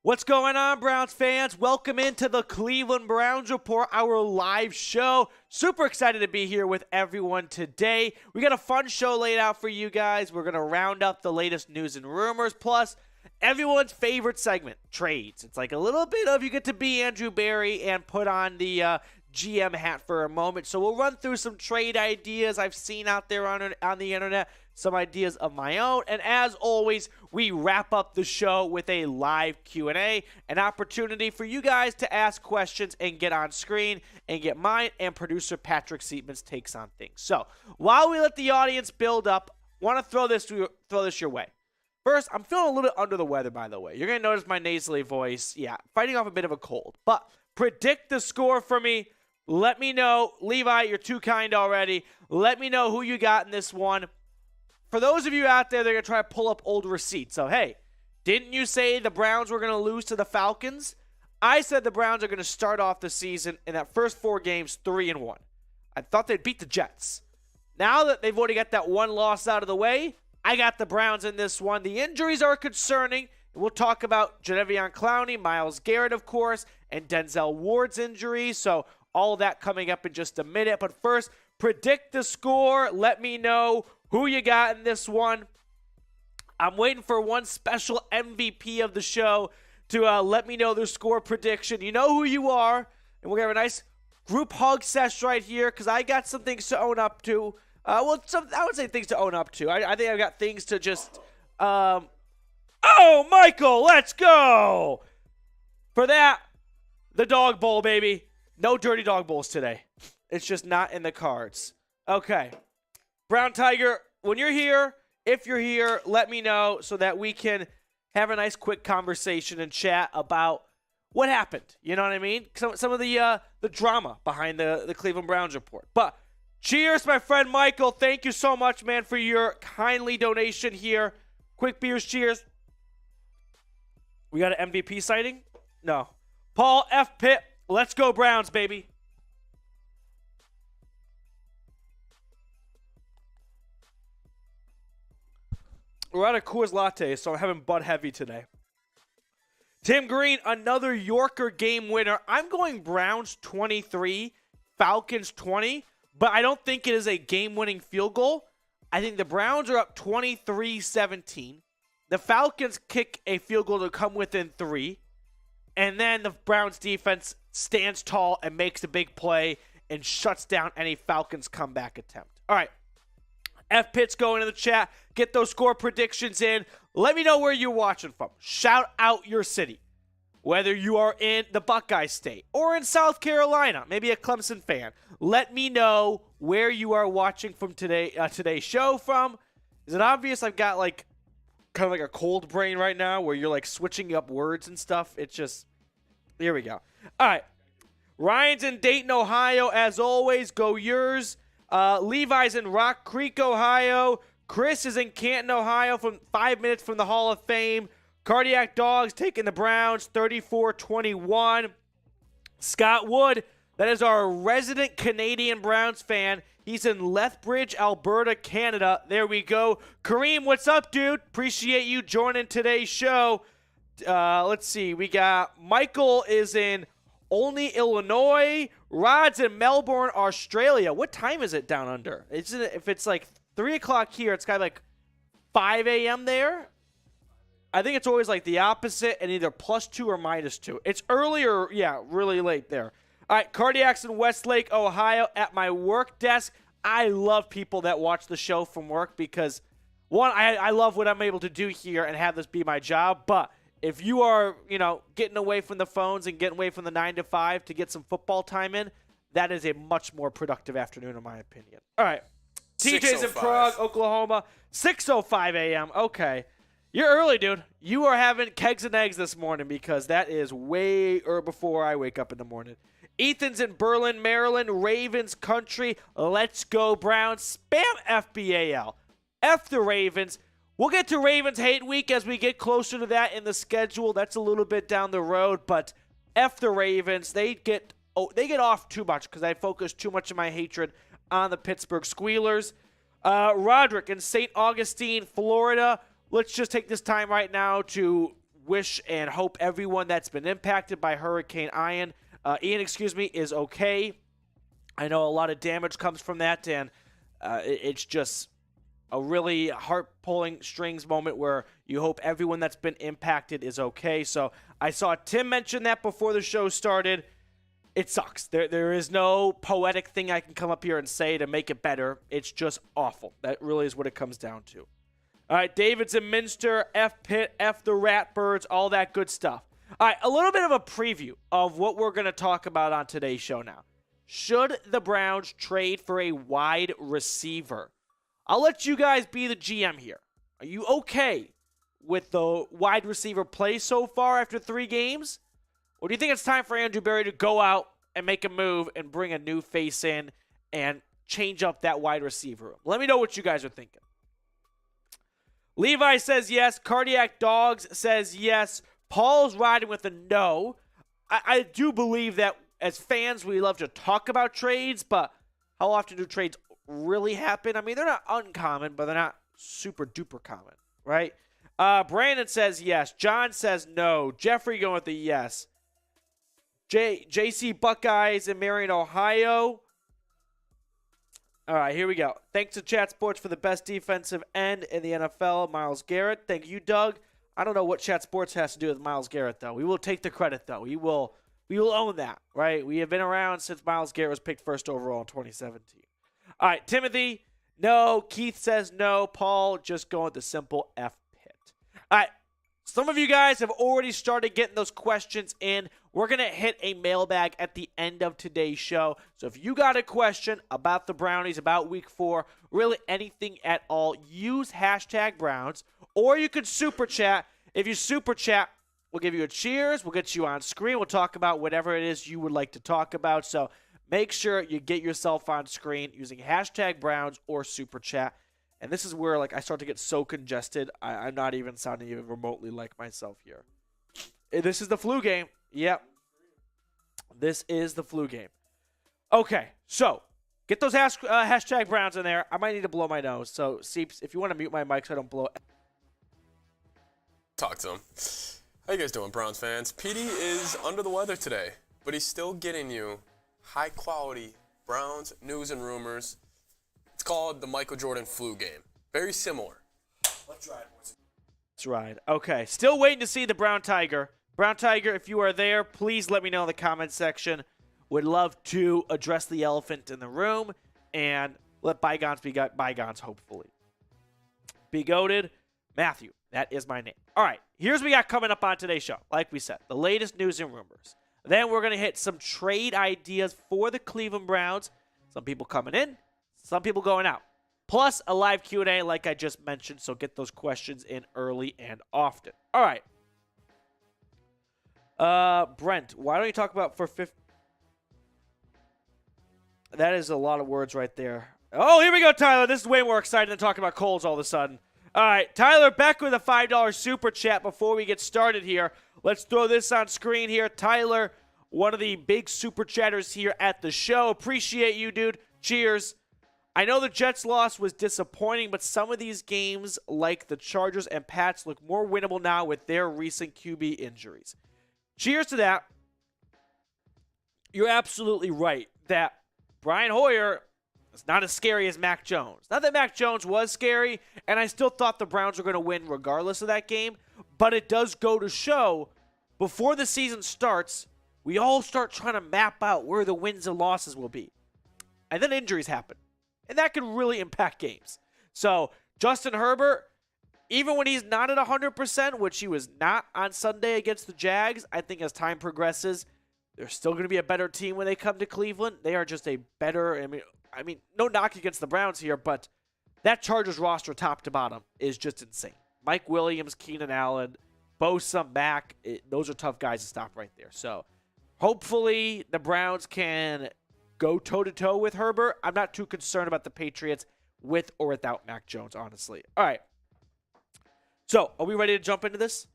What's going on, Browns fans? Welcome into the Cleveland Browns Report, our live show. Super excited to be here with everyone today. We got a fun show laid out for you guys. We're going to round up the latest news and rumors, plus everyone's favorite segment, trades. It's like a little bit of you get to be Andrew Berry and put on the GM hat for a moment. So we'll run through some trade ideas I've seen out there on the internet, some ideas of my own, and as always, we wrap up the show with a live Q&A, an opportunity for you guys to ask questions and get on screen and get mine and producer Patrick Seatman's takes on things. So while we let the audience build up, want to throw this your way. First, I'm feeling a little bit under the weather, by the way. You're going to notice my nasally voice. Yeah, fighting off a bit of a cold. But predict the score for me. Let me know. Levi, you're too kind already. Let me know who you got in this one. For those of you out there that are going to try to pull up old receipts. So, hey, didn't you say the Browns were going to lose to the Falcons? I said the Browns are going to start off the season in that first 4 games 3-1. I thought they'd beat the Jets. Now that they've already got that one loss out of the way, I got the Browns in this one. The injuries are concerning. We'll talk about Jadeveon Clowney, Myles Garrett, of course, and Denzel Ward's injuries. So all of that coming up in just a minute. But first, predict the score. Let me know who you got in this one. I'm waiting for one special MVP of the show to let me know their score prediction. You know who you are. And we're going to have a nice group hug sesh right here because I got some things to own up to. I would say things to own up to. I think I've got things to just... oh, Michael, let's go! For that, the dog bowl, baby. No dirty dog bowls today. It's just not in the cards. Okay. Brown Tiger, when you're here, if you're here, let me know so that we can have a nice quick conversation and chat about what happened. You know what I mean? Some of the drama behind the Cleveland Browns report. But cheers, my friend Michael. Thank you so much, man, for your kindly donation here. Quick beers, cheers. We got an MVP sighting? No. Paul F. Pitt, let's go Browns, baby. We're out of Coors Latte, so I'm having Bud Heavy today. Tim Green, another Yorker game winner. I'm going Browns 23, Falcons 20, but I don't think it is a game-winning field goal. I think the Browns are up 23-17. The Falcons kick a field goal to come within 3, and then the Browns defense stands tall and makes a big play and shuts down any Falcons comeback attempt. All right. F. Pitt's going in the chat. Get those score predictions in. Let me know where you're watching from. Shout out your city. Whether you are in the Buckeye State or in South Carolina, maybe a Clemson fan. Let me know where you are watching from today's show from. Is it obvious I've got kind of like a cold brain right now where you're switching up words and stuff? It's just, here we go. All right. Ryan's in Dayton, Ohio. As always, go yours. Levi's in Rock Creek, Ohio. Chris is in Canton, Ohio, from 5 minutes from the Hall of Fame. Cardiac Dogs taking the Browns 34-21. Scott Wood, that is our resident Canadian Browns fan. He's in Lethbridge, Alberta, Canada. There we go. Kareem, what's up, dude? Appreciate you joining today's show. Let's see. We got Michael is in Olney, Illinois. Rod's in Melbourne, Australia. What time is it down under? If it's 3 o'clock here, it's got 5 a.m. there. I think it's always the opposite and either +2 or -2. It's earlier, yeah, really late there. All right, Cardiacs in Westlake, Ohio at my work desk. I love people that watch the show from work because, one, I love what I'm able to do here and have this be my job. But if you are, getting away from the phones and getting away from the 9 to 5 to get some football time in, that is a much more productive afternoon in my opinion. All right. TJ's in Prague, Oklahoma, 6:05 a.m. Okay. You're early, dude. You are having kegs and eggs this morning because that is way before I wake up in the morning. Ethan's in Berlin, Maryland, Ravens country. Let's go, Browns. Spam FBAL. F the Ravens. We'll get to Ravens hate week as we get closer to that in the schedule. That's a little bit down the road, but F the Ravens. They get off too much because I focus too much of my hatred on the Pittsburgh Squealers. Roderick in St. Augustine, Florida. Let's just take this time right now to wish and hope everyone that's been impacted by Hurricane Ian, is okay. I know a lot of damage comes from that, and it's just a really heart-pulling strings moment where you hope everyone that's been impacted is okay. So I saw Tim mention that before the show started. It sucks. There is no poetic thing I can come up here and say to make it better. It's just awful. That really is what it comes down to. All right, David's in Minster, F Pitt, F the Ratbirds, all that good stuff. All right, a little bit of a preview of what we're going to talk about on today's show now. Should the Browns trade for a wide receiver? I'll let you guys be the GM here. Are you okay with the wide receiver play so far after 3 games? Or do you think it's time for Andrew Berry to go out and make a move and bring a new face in and change up that wide receiver room? Let me know what you guys are thinking. Levi says yes. Cardiac Dogs says yes. Paul's riding with a no. I do believe that as fans, we love to talk about trades, but how often do trades really happen? I mean, they're not uncommon, but they're not super duper common, right? Brandon says yes. John says no. Jeffrey going with the yes. JC Buckeyes in Marion, Ohio. All right, here we go. Thanks to Chat Sports for the best defensive end in the NFL, Myles Garrett. Thank you, Doug. I don't know what Chat Sports has to do with Myles Garrett, though. We will take the credit, though. We will own that, right? We have been around since Myles Garrett was picked first overall in 2017. All right, Timothy, no. Keith says no. Paul, just going with the simple F Pitt. All right, some of you guys have already started getting those questions in. We're going to hit a mailbag at the end of today's show. So if you got a question about the Brownies, about Week 4, really anything at all, use hashtag Browns, or you could super chat. If you super chat, we'll give you a cheers. We'll get you on screen. We'll talk about whatever it is you would like to talk about. So make sure you get yourself on screen using hashtag Browns or super chat. And this is where I start to get so congested, I'm not even sounding even remotely like myself here. This is the flu game. Yep. This is the flu game. Okay, so get those hashtag Browns in there. I might need to blow my nose. So, Seeps, if you want to mute my mic so I don't blow it. Talk to him. How you guys doing, Browns fans? PD is under the weather today, but he's still getting you high-quality Browns news and rumors. It's called the Michael Jordan flu game. Very similar. Let's ride, boys. Let's ride. Okay, still waiting to see the Brown Tiger. Brown Tiger, if you are there, please let me know in the comments section. Would love to address the elephant in the room and let bygones be bygones, hopefully. Be goated. Matthew, that is my name. All right, here's what we got coming up on today's show. Like we said, the latest news and rumors. Then we're going to hit some trade ideas for the Cleveland Browns. Some people coming in, some people going out. Plus a live Q&A like I just mentioned, so get those questions in early and often. All right. Brent, why don't you talk about for 50? That is a lot of words right there. Oh, here we go, Tyler. This is way more exciting than talking about Coles all of a sudden. All right, Tyler Beck with a $5 super chat before we get started here. Let's throw this on screen here. Tyler, one of the big super chatters here at the show. Appreciate you, dude. Cheers. I know the Jets' loss was disappointing, but some of these games, like the Chargers and Pats, look more winnable now with their recent QB injuries. Cheers to that. You're absolutely right that Brian Hoyer is not as scary as Mac Jones. Not that Mac Jones was scary, and I still thought the Browns were going to win regardless of that game, but it does go to show before the season starts, we all start trying to map out where the wins and losses will be. And then injuries happen, and that can really impact games. So Justin Herbert, even when he's not at 100%, which he was not on Sunday against the Jags, I think as time progresses, they're still going to be a better team when they come to Cleveland. They are just a better, I mean, no knock against the Browns here, but that Chargers roster top to bottom is just insane. Mike Williams, Keenan Allen, Bosa, Mack, those are tough guys to stop right there. So hopefully the Browns can go toe-to-toe with Herbert. I'm not too concerned about the Patriots with or without Mac Jones, honestly. All right. So, are we ready to jump into this?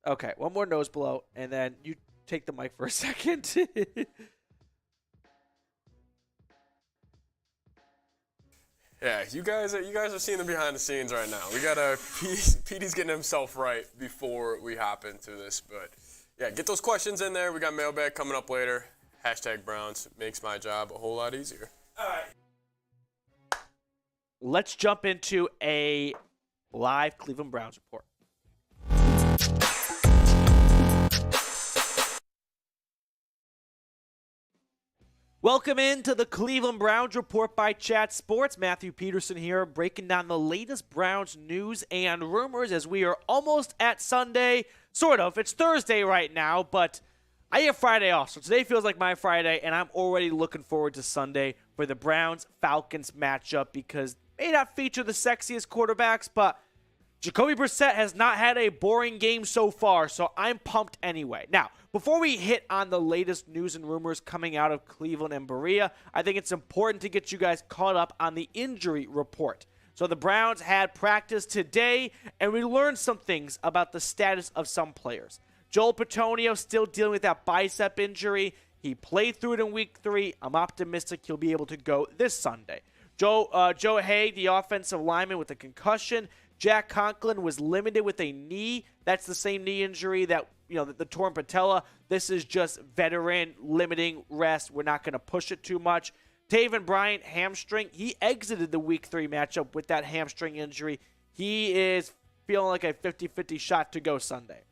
Okay, one more nose blow, and then you take the mic for a second. Yeah, you guys are seeing the behind the scenes right now. We got Petey's getting himself right before we hop into this, but yeah, get those questions in there. We got mailbag coming up later. #Browns makes my job a whole lot easier. All right. Let's jump into a live Cleveland Browns report. Welcome into the Cleveland Browns Report by Chat Sports. Matthew Peterson here, breaking down the latest Browns news and rumors as we are almost at Sunday. Sort of. It's Thursday right now, but I have Friday off, so today feels like my Friday, and I'm already looking forward to Sunday for the Browns-Falcons matchup because it may not feature the sexiest quarterbacks, but Jacoby Brissett has not had a boring game so far, so I'm pumped anyway. Now, before we hit on the latest news and rumors coming out of Cleveland and Berea, I think it's important to get you guys caught up on the injury report. So the Browns had practice today, and we learned some things about the status of some players. Joel Bitonio still dealing with that bicep injury. He played through it in Week 3. I'm optimistic he'll be able to go this Sunday. Joe Haig, the offensive lineman with a concussion. Jack Conklin was limited with a knee. That's the same knee injury that, the torn patella. This is just veteran limiting rest. We're not going to push it too much. Taven Bryant, hamstring. He exited the Week 3 matchup with that hamstring injury. He is feeling like a 50-50 shot to go Sunday.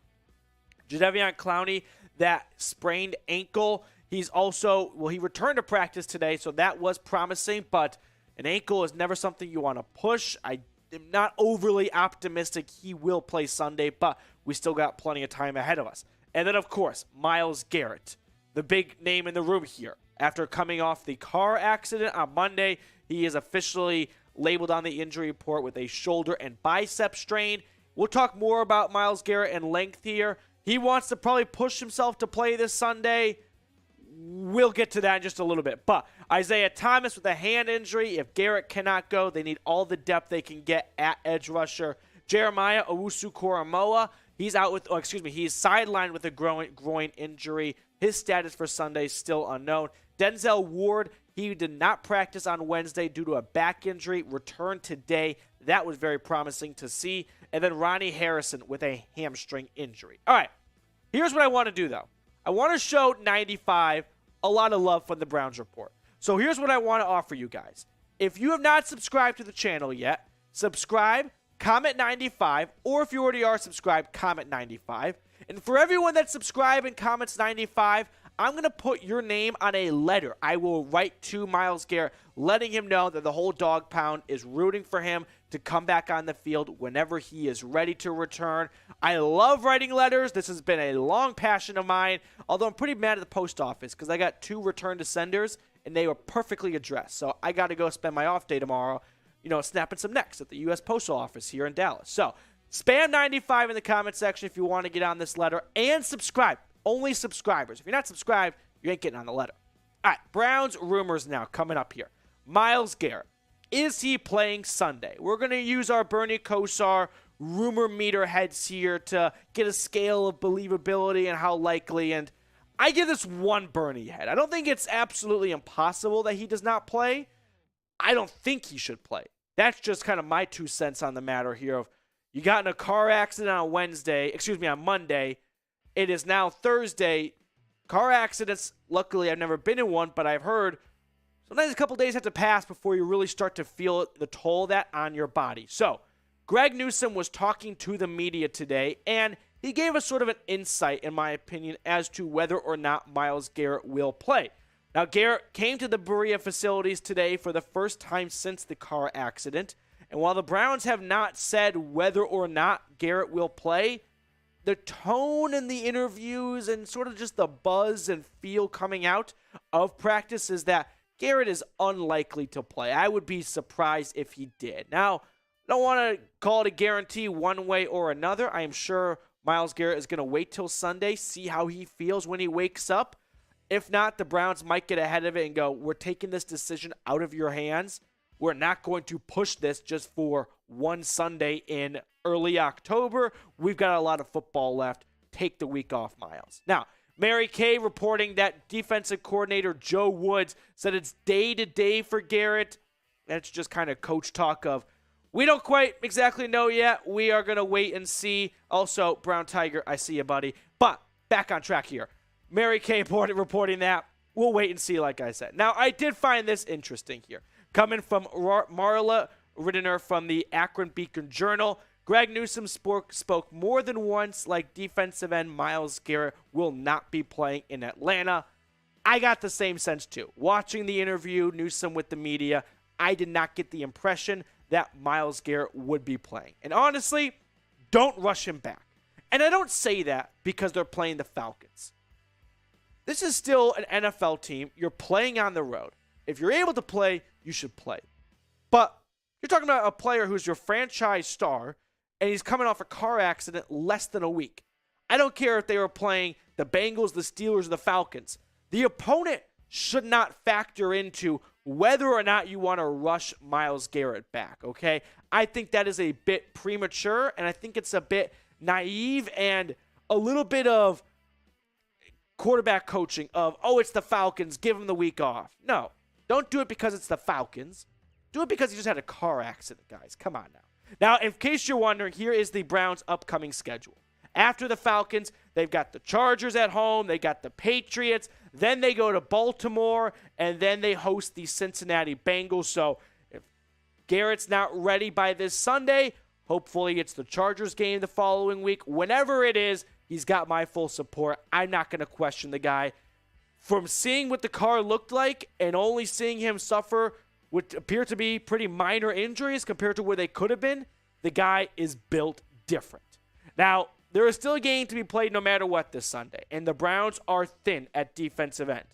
Jadeveon Clowney, that sprained ankle. He's also, he returned to practice today, so that was promising, but an ankle is never something you want to push. I'm not overly optimistic he will play Sunday, but we still got plenty of time ahead of us. And then, of course, Myles Garrett, the big name in the room here. After coming off the car accident on Monday, he is officially labeled on the injury report with a shoulder and bicep strain. We'll talk more about Myles Garrett in length here. He wants to probably push himself to play this Sunday. We'll get to that in just a little bit. But Isaiah Thomas with a hand injury. If Garrett cannot go, they need all the depth they can get at edge rusher. Jeremiah Owusu-Koramoah, he's sidelined with a groin injury. His status for Sunday is still unknown. Denzel Ward, he did not practice on Wednesday due to a back injury. Returned today. That was very promising to see. And then Ronnie Harrison with a hamstring injury. All right, here's what I want to do, though. I want to show 95 a lot of love from the Browns Report. So here's what I want to offer you guys. If you have not subscribed to the channel yet, subscribe, comment 95, or if you already are subscribed, comment 95. And for everyone that subscribes and comments 95, I'm going to put your name on a letter. I will write to Myles Garrett, letting him know that the whole dog pound is rooting for him to come back on the field whenever he is ready to return. I love writing letters. This has been a long passion of mine, although I'm pretty mad at the post office because I got 2 return to senders, and they were perfectly addressed. So I got to go spend my off day tomorrow, snapping some necks at the U.S. Postal Office here in Dallas. So spam 95 in the comment section if you want to get on this letter, and subscribe. Only subscribers. If you're not subscribed, you ain't getting on the letter. All right, Browns rumors now coming up here. Myles Garrett. Is he playing Sunday? We're going to use our Bernie Kosar rumor meter heads here to get a scale of believability and how likely. And I give this 1 Bernie head. I don't think it's absolutely impossible that he does not play. I don't think he should play. That's just kind of my 2 cents on the matter here. Of you got in a car accident on Monday. It is now Thursday. Car accidents, luckily I've never been in one, but I've heard sometimes a couple days have to pass before you really start to feel the toll of that on your body. So Greg Newsome was talking to the media today, and he gave us sort of an insight, in my opinion, as to whether or not Myles Garrett will play. Now, Garrett came to the Berea facilities today for the first time since the car accident, and while the Browns have not said whether or not Garrett will play, the tone in the interviews and sort of just the buzz and feel coming out of practice is that Garrett is unlikely to play. I would be surprised if he did. Now, I don't want to call it a guarantee one way or another. I am sure Myles Garrett is going to wait till Sunday, see how he feels when he wakes up. If not, the Browns might get ahead of it and go, we're taking this decision out of your hands. We're not going to push this just for one Sunday in early October. We've got a lot of football left. Take the week off, Myles. Now, Mary Kay reporting that defensive coordinator Joe Woods said it's day-to-day for Garrett. That's just kind of coach talk of, we don't quite exactly know yet. We are going to wait and see. Also, Brown Tiger, I see you, buddy. But back on track here. Mary Kay reporting that. We'll wait and see, like I said. Now, I did find this interesting here. Coming from Marla Riddener from the Akron Beacon Journal, Greg Newsome spoke more than once like defensive end Myles Garrett will not be playing in Atlanta. I got the same sense too. Watching the interview, Newsome with the media, I did not get the impression that Myles Garrett would be playing. And honestly, don't rush him back. And I don't say that because they're playing the Falcons. This is still an NFL team. You're playing on the road. If you're able to play, you should play. But you're talking about a player who's your franchise star, and he's coming off a car accident less than a week. I don't care if they were playing the Bengals, the Steelers, or the Falcons. The opponent should not factor into whether or not you want to rush Myles Garrett back, okay? I think that is a bit premature, and I think it's a bit naive and a little bit of quarterback coaching of, oh, it's the Falcons, give him the week off. No, don't do it because it's the Falcons. Do it because he just had a car accident, guys. Come on now. Now, in case you're wondering, here is the Browns' upcoming schedule. After the Falcons, they've got the Chargers at home, they got the Patriots, then they go to Baltimore, and then they host the Cincinnati Bengals. So if Garrett's not ready by this Sunday, hopefully it's the Chargers game the following week. Whenever it is, he's got my full support. I'm not going to question the guy. From seeing what the car looked like and only seeing him suffer what appear to be pretty minor injuries compared to where they could have been, the guy is built different. Now, there is still a game to be played no matter what this Sunday, and the Browns are thin at defensive end.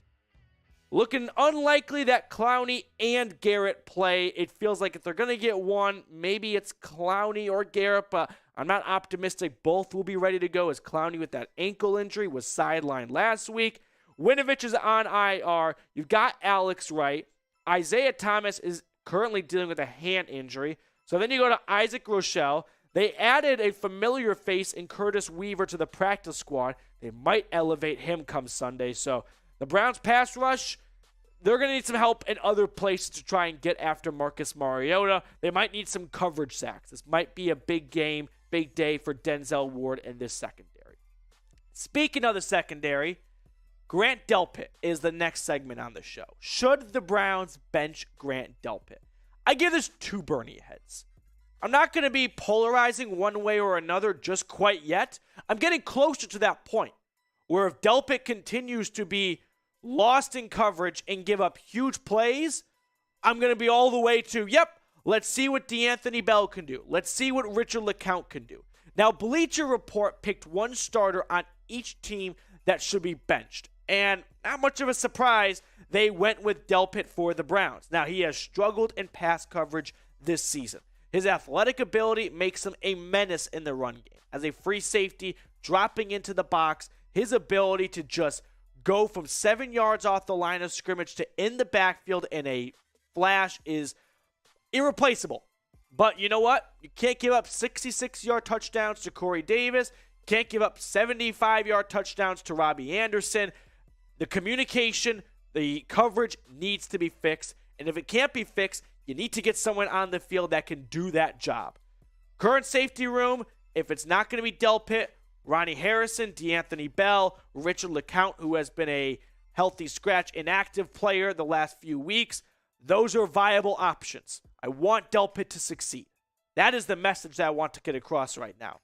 Looking unlikely that Clowney and Garrett play. It feels like if they're going to get one, maybe it's Clowney or Garrett, but I'm not optimistic both will be ready to go as Clowney with that ankle injury was sidelined last week. Winovich is on IR. You've got Alex Wright. Isaiah Thomas is currently dealing with a hand injury. So then you go to Isaac Rochelle. They added a familiar face in Curtis Weaver to the practice squad. They might elevate him come Sunday. So the Browns pass rush, they're going to need some help in other places to try and get after Marcus Mariota. They might need some coverage sacks. This might be a big game, big day for Denzel Ward and this secondary. Speaking of the secondary, Grant Delpit is the next segment on the show. Should the Browns bench Grant Delpit? I give this two Bernie heads. I'm not going to be polarizing one way or another just quite yet. I'm getting closer to that point where if Delpit continues to be lost in coverage and give up huge plays, I'm going to be all the way to, yep, let's see what DeAnthony Bell can do. Let's see what Richard LeCounte can do. Now, Bleacher Report picked one starter on each team that should be benched. And not much of a surprise, they went with Delpit for the Browns. Now, he has struggled in pass coverage this season. His athletic ability makes him a menace in the run game. As a free safety, dropping into the box, his ability to just go from 7 yards off the line of scrimmage to in the backfield in a flash is irreplaceable. But you know what? You can't give up 66-yard touchdowns to Corey Davis. Can't give up 75-yard touchdowns to Robbie Anderson. The communication, the coverage needs to be fixed. And if it can't be fixed, you need to get someone on the field that can do that job. Current safety room, if it's not going to be Delpit, Ronnie Harrison, DeAnthony Bell, Richard LeCounte, who has been a healthy scratch inactive player the last few weeks, those are viable options. I want Delpit to succeed. That is the message that I want to get across right now.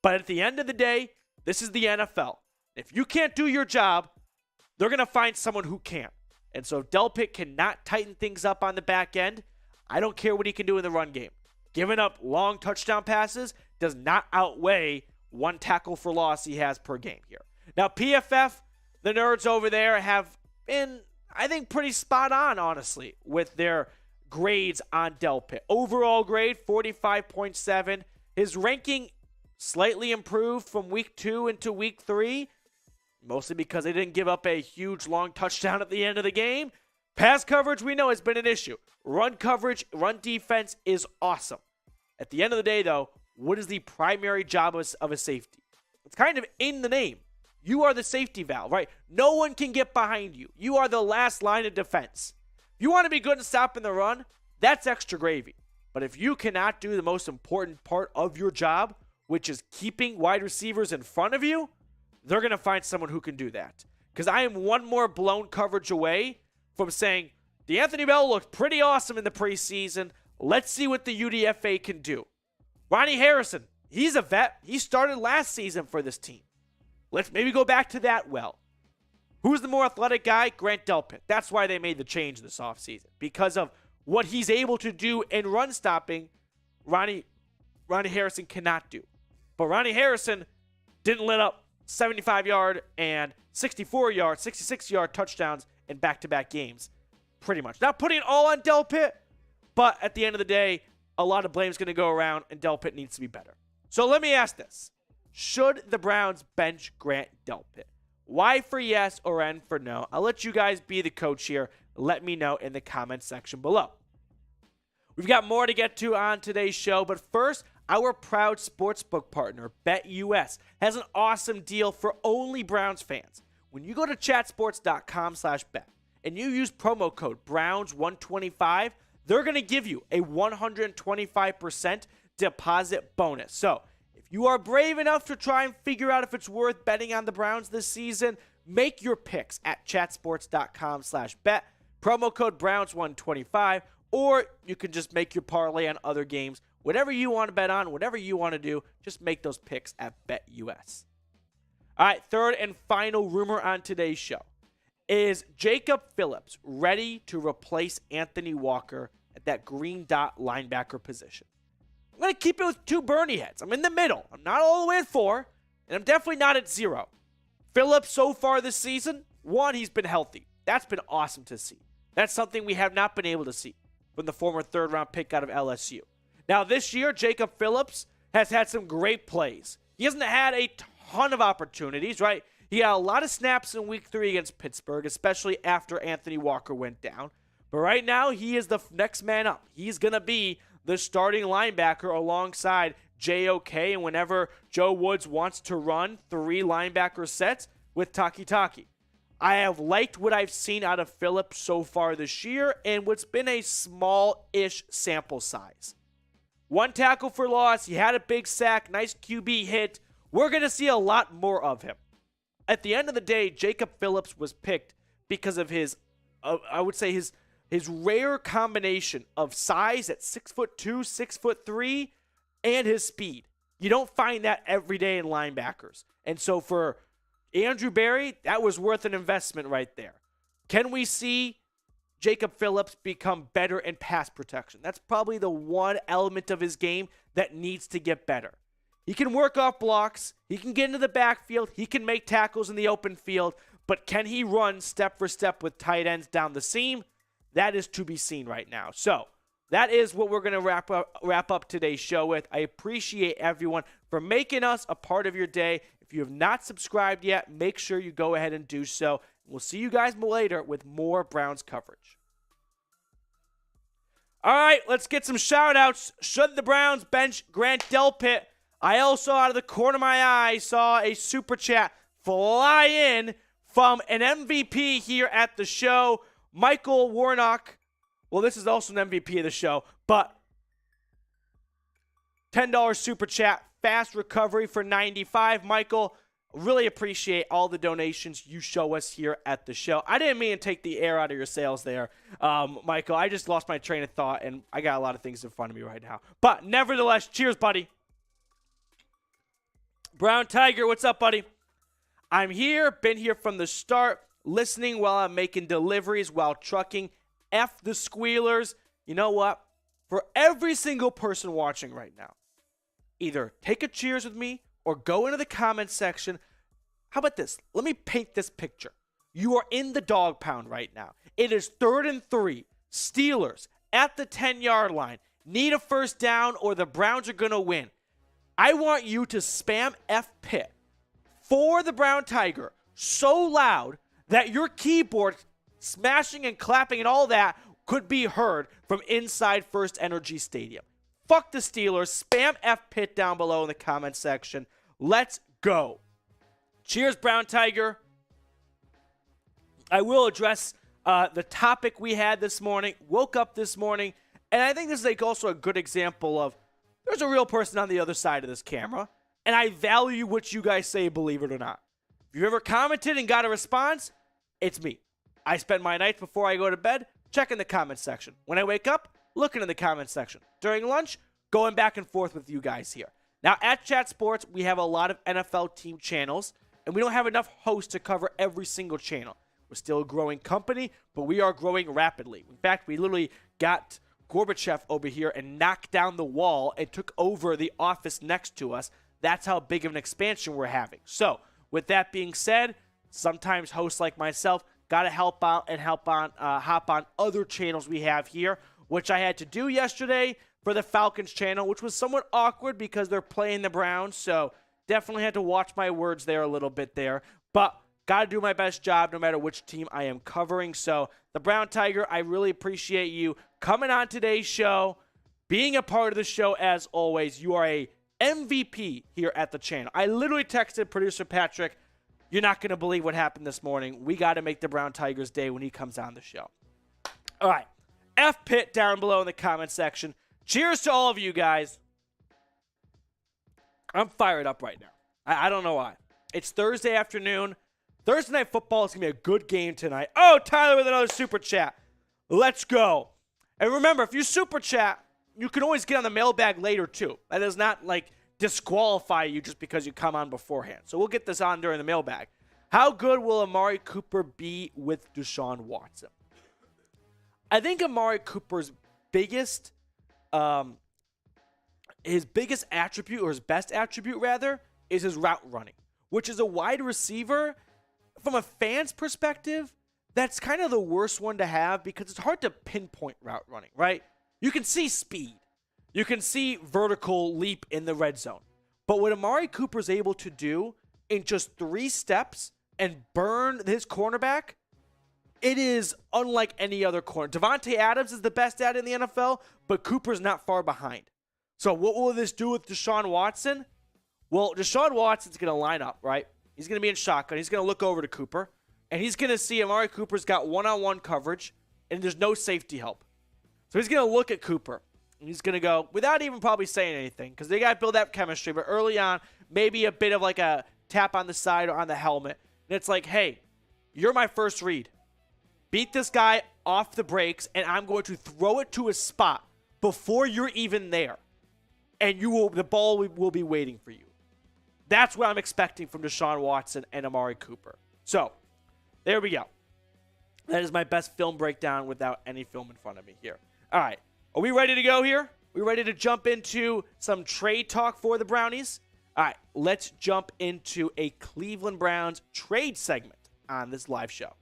But at the end of the day, this is the NFL. If you can't do your job, they're going to find someone who can. And so if Delpit cannot tighten things up on the back end, I don't care what he can do in the run game. Giving up long touchdown passes does not outweigh one tackle for loss he has per game here. Now, PFF, the nerds over there have been, I think, pretty spot on, honestly, with their grades on Delpit. Overall grade, 45.7. His ranking slightly improved from week 2 into week 3, mostly because they didn't give up a huge long touchdown at the end of the game. Pass coverage, we know, has been an issue. Run coverage, run defense is awesome. At the end of the day, though, what is the primary job of a safety? It's kind of in the name. You are the safety valve, right? No one can get behind you. You are the last line of defense. If you want to be good at stopping the run, that's extra gravy. But if you cannot do the most important part of your job, which is keeping wide receivers in front of you, they're going to find someone who can do that. Because I am one more blown coverage away from saying, DeAnthony Bell looked pretty awesome in the preseason. Let's see what the UDFA can do. Ronnie Harrison, he's a vet. He started last season for this team. Let's maybe go back to that well. Who's the more athletic guy? Grant Delpit. That's why they made the change this offseason. Because of what he's able to do in run stopping, Ronnie Harrison cannot do. But Ronnie Harrison didn't let up 75-yard and 64-yard, 66-yard touchdowns in back-to-back games. Pretty much. Not putting it all on Delpit, but at the end of the day, a lot of blame is going to go around, and Delpit needs to be better. So let me ask this. Should the Browns bench Grant Delpit? Y for yes or N for no? I'll let you guys be the coach here. Let me know in the comment section below. We've got more to get to on today's show, but first, our proud sportsbook partner, BetUS, has an awesome deal for only Browns fans. When you go to chatsports.com/bet and you use promo code Browns125, they're going to give you a 125% deposit bonus. So, if you are brave enough to try and figure out if it's worth betting on the Browns this season, make your picks at chatsports.com/bet, promo code Browns125, or you can just make your parlay on other games. Whatever you want to bet on, whatever you want to do, just make those picks at BetUS. All right, third and final rumor on today's show. Is Jacob Phillips ready to replace Anthony Walker at that green dot linebacker position? I'm going to keep it with two Bernie heads. I'm in the middle. I'm not all the way at 4, and I'm definitely not at 0. Phillips so far this season, 1, he's been healthy. That's been awesome to see. That's something we have not been able to see from the former third-round pick out of LSU. Now, this year, Jacob Phillips has had some great plays. He hasn't had a ton of opportunities, right? He had a lot of snaps in Week 3 against Pittsburgh, especially after Anthony Walker went down. But right now, he is the next man up. He's going to be the starting linebacker alongside JOK, and whenever Joe Woods wants to run 3 linebacker sets with Taki. I have liked what I've seen out of Phillips so far this year and what's been a small-ish sample size. 1 tackle for loss. He had a big sack. Nice QB hit. We're going to see a lot more of him. At the end of the day, Jacob Phillips was picked because of his, I would say his rare combination of size at 6'2", 6'3", and his speed. You don't find that every day in linebackers. And so for Andrew Berry, that was worth an investment right there. Can we see Jacob Phillips become better in pass protection? That's probably the one element of his game that needs to get better. He can work off blocks. He can get into the backfield. He can make tackles in the open field. But can he run step for step with tight ends down the seam? That is to be seen right now. So that is what we're going to wrap up today's show with. I appreciate everyone for making us a part of your day. If you have not subscribed yet, make sure you go ahead and do so. We'll see you guys later with more Browns coverage. All right, let's get some shout-outs. Should the Browns bench Grant Delpit? I also, out of the corner of my eye, saw a super chat fly in from an MVP here at the show, Michael Warnock. Well, this is also an MVP of the show, but $10 super chat, fast recovery for 95. Michael, really appreciate all the donations you show us here at the show. I didn't mean to take the air out of your sails there, Michael. I just lost my train of thought, and I got a lot of things in front of me right now. But nevertheless, cheers, buddy. Brown Tiger, what's up, buddy? I'm here, been here from the start, listening while I'm making deliveries while trucking. F the squealers. You know what? For every single person watching right now, either take a cheers with me or go into the comments section. How about this? Let me paint this picture. You are in the dog pound right now. It is 3rd and 3. Steelers at the 10-yard line. Need a first down or the Browns are going to win. I want you to spam F Pitt for the Brown Tiger so loud that your keyboard smashing and clapping and all that could be heard from inside First Energy Stadium. Fuck the Steelers. Spam F Pitt down below in the comment section. Let's go. Cheers, Brown Tiger. I will address the topic we had this morning. Woke up this morning And I think this is like also a good example of there's a real person on the other side of this camera, and I value what you guys say, believe it or not. If you've ever commented and got a response, it's me. I spend my nights before I go to bed checking the comments section. When I wake up, looking in the comments section. During lunch, going back and forth with you guys here. Now, at Chat Sports, we have a lot of NFL team channels, and we don't have enough hosts to cover every single channel. We're still a growing company, but we are growing rapidly. In fact, we literally got Gorbachev over here and knocked down the wall and took over the office next to us. That's how big of an expansion we're having. So, with that being said, sometimes hosts like myself got to help out and hop on other channels we have here, which I had to do yesterday for the Falcons channel, which was somewhat awkward because they're playing the Browns, so definitely had to watch my words there a little bit there. But got to do my best job no matter which team I am covering. So the Brown Tiger, I really appreciate you coming on today's show, being a part of the show as always. You are a MVP here at the channel. I literally texted producer Patrick, you're not going to believe what happened this morning. We got to make the Brown Tigers day when he comes on the show. All right. F Pitt down below in the comment section. Cheers to all of you guys. I'm fired up right now. I don't know why. It's Thursday afternoon. Thursday Night Football is going to be a good game tonight. Oh, Tyler with another super chat. Let's go. And remember, if you super chat, you can always get on the mailbag later too. That does not disqualify you just because you come on beforehand. So we'll get this on during the mailbag. How good will Amari Cooper be with Deshaun Watson? I think Amari Cooper's biggest attribute, or his best attribute rather, is his route running, which is a wide receiver. From a fan's perspective, that's kind of the worst one to have because it's hard to pinpoint route running, right? You can see speed. You can see vertical leap in the red zone. But what Amari Cooper's able to do in just 3 steps and burn his cornerback, it is unlike any other corner. Devontae Adams is the best at it in the NFL, but Cooper's not far behind. So what will this do with Deshaun Watson? Well, Deshaun Watson's going to line up, right? He's going to be in shotgun. He's going to look over to Cooper, and he's going to see Amari Cooper's got one-on-one coverage, and there's no safety help. So he's going to look at Cooper, and he's going to go, without even probably saying anything, because they got to build that chemistry, but early on, maybe a bit of like a tap on the side or on the helmet. And it's like, hey, you're my first read. Beat this guy off the brakes, and I'm going to throw it to a spot before you're even there. And the ball will be waiting for you. That's what I'm expecting from Deshaun Watson and Amari Cooper. So, there we go. That is my best film breakdown without any film in front of me here. All right. Are we ready to go here? We ready to jump into some trade talk for the Brownies? All right. Let's jump into a Cleveland Browns trade segment on this live show.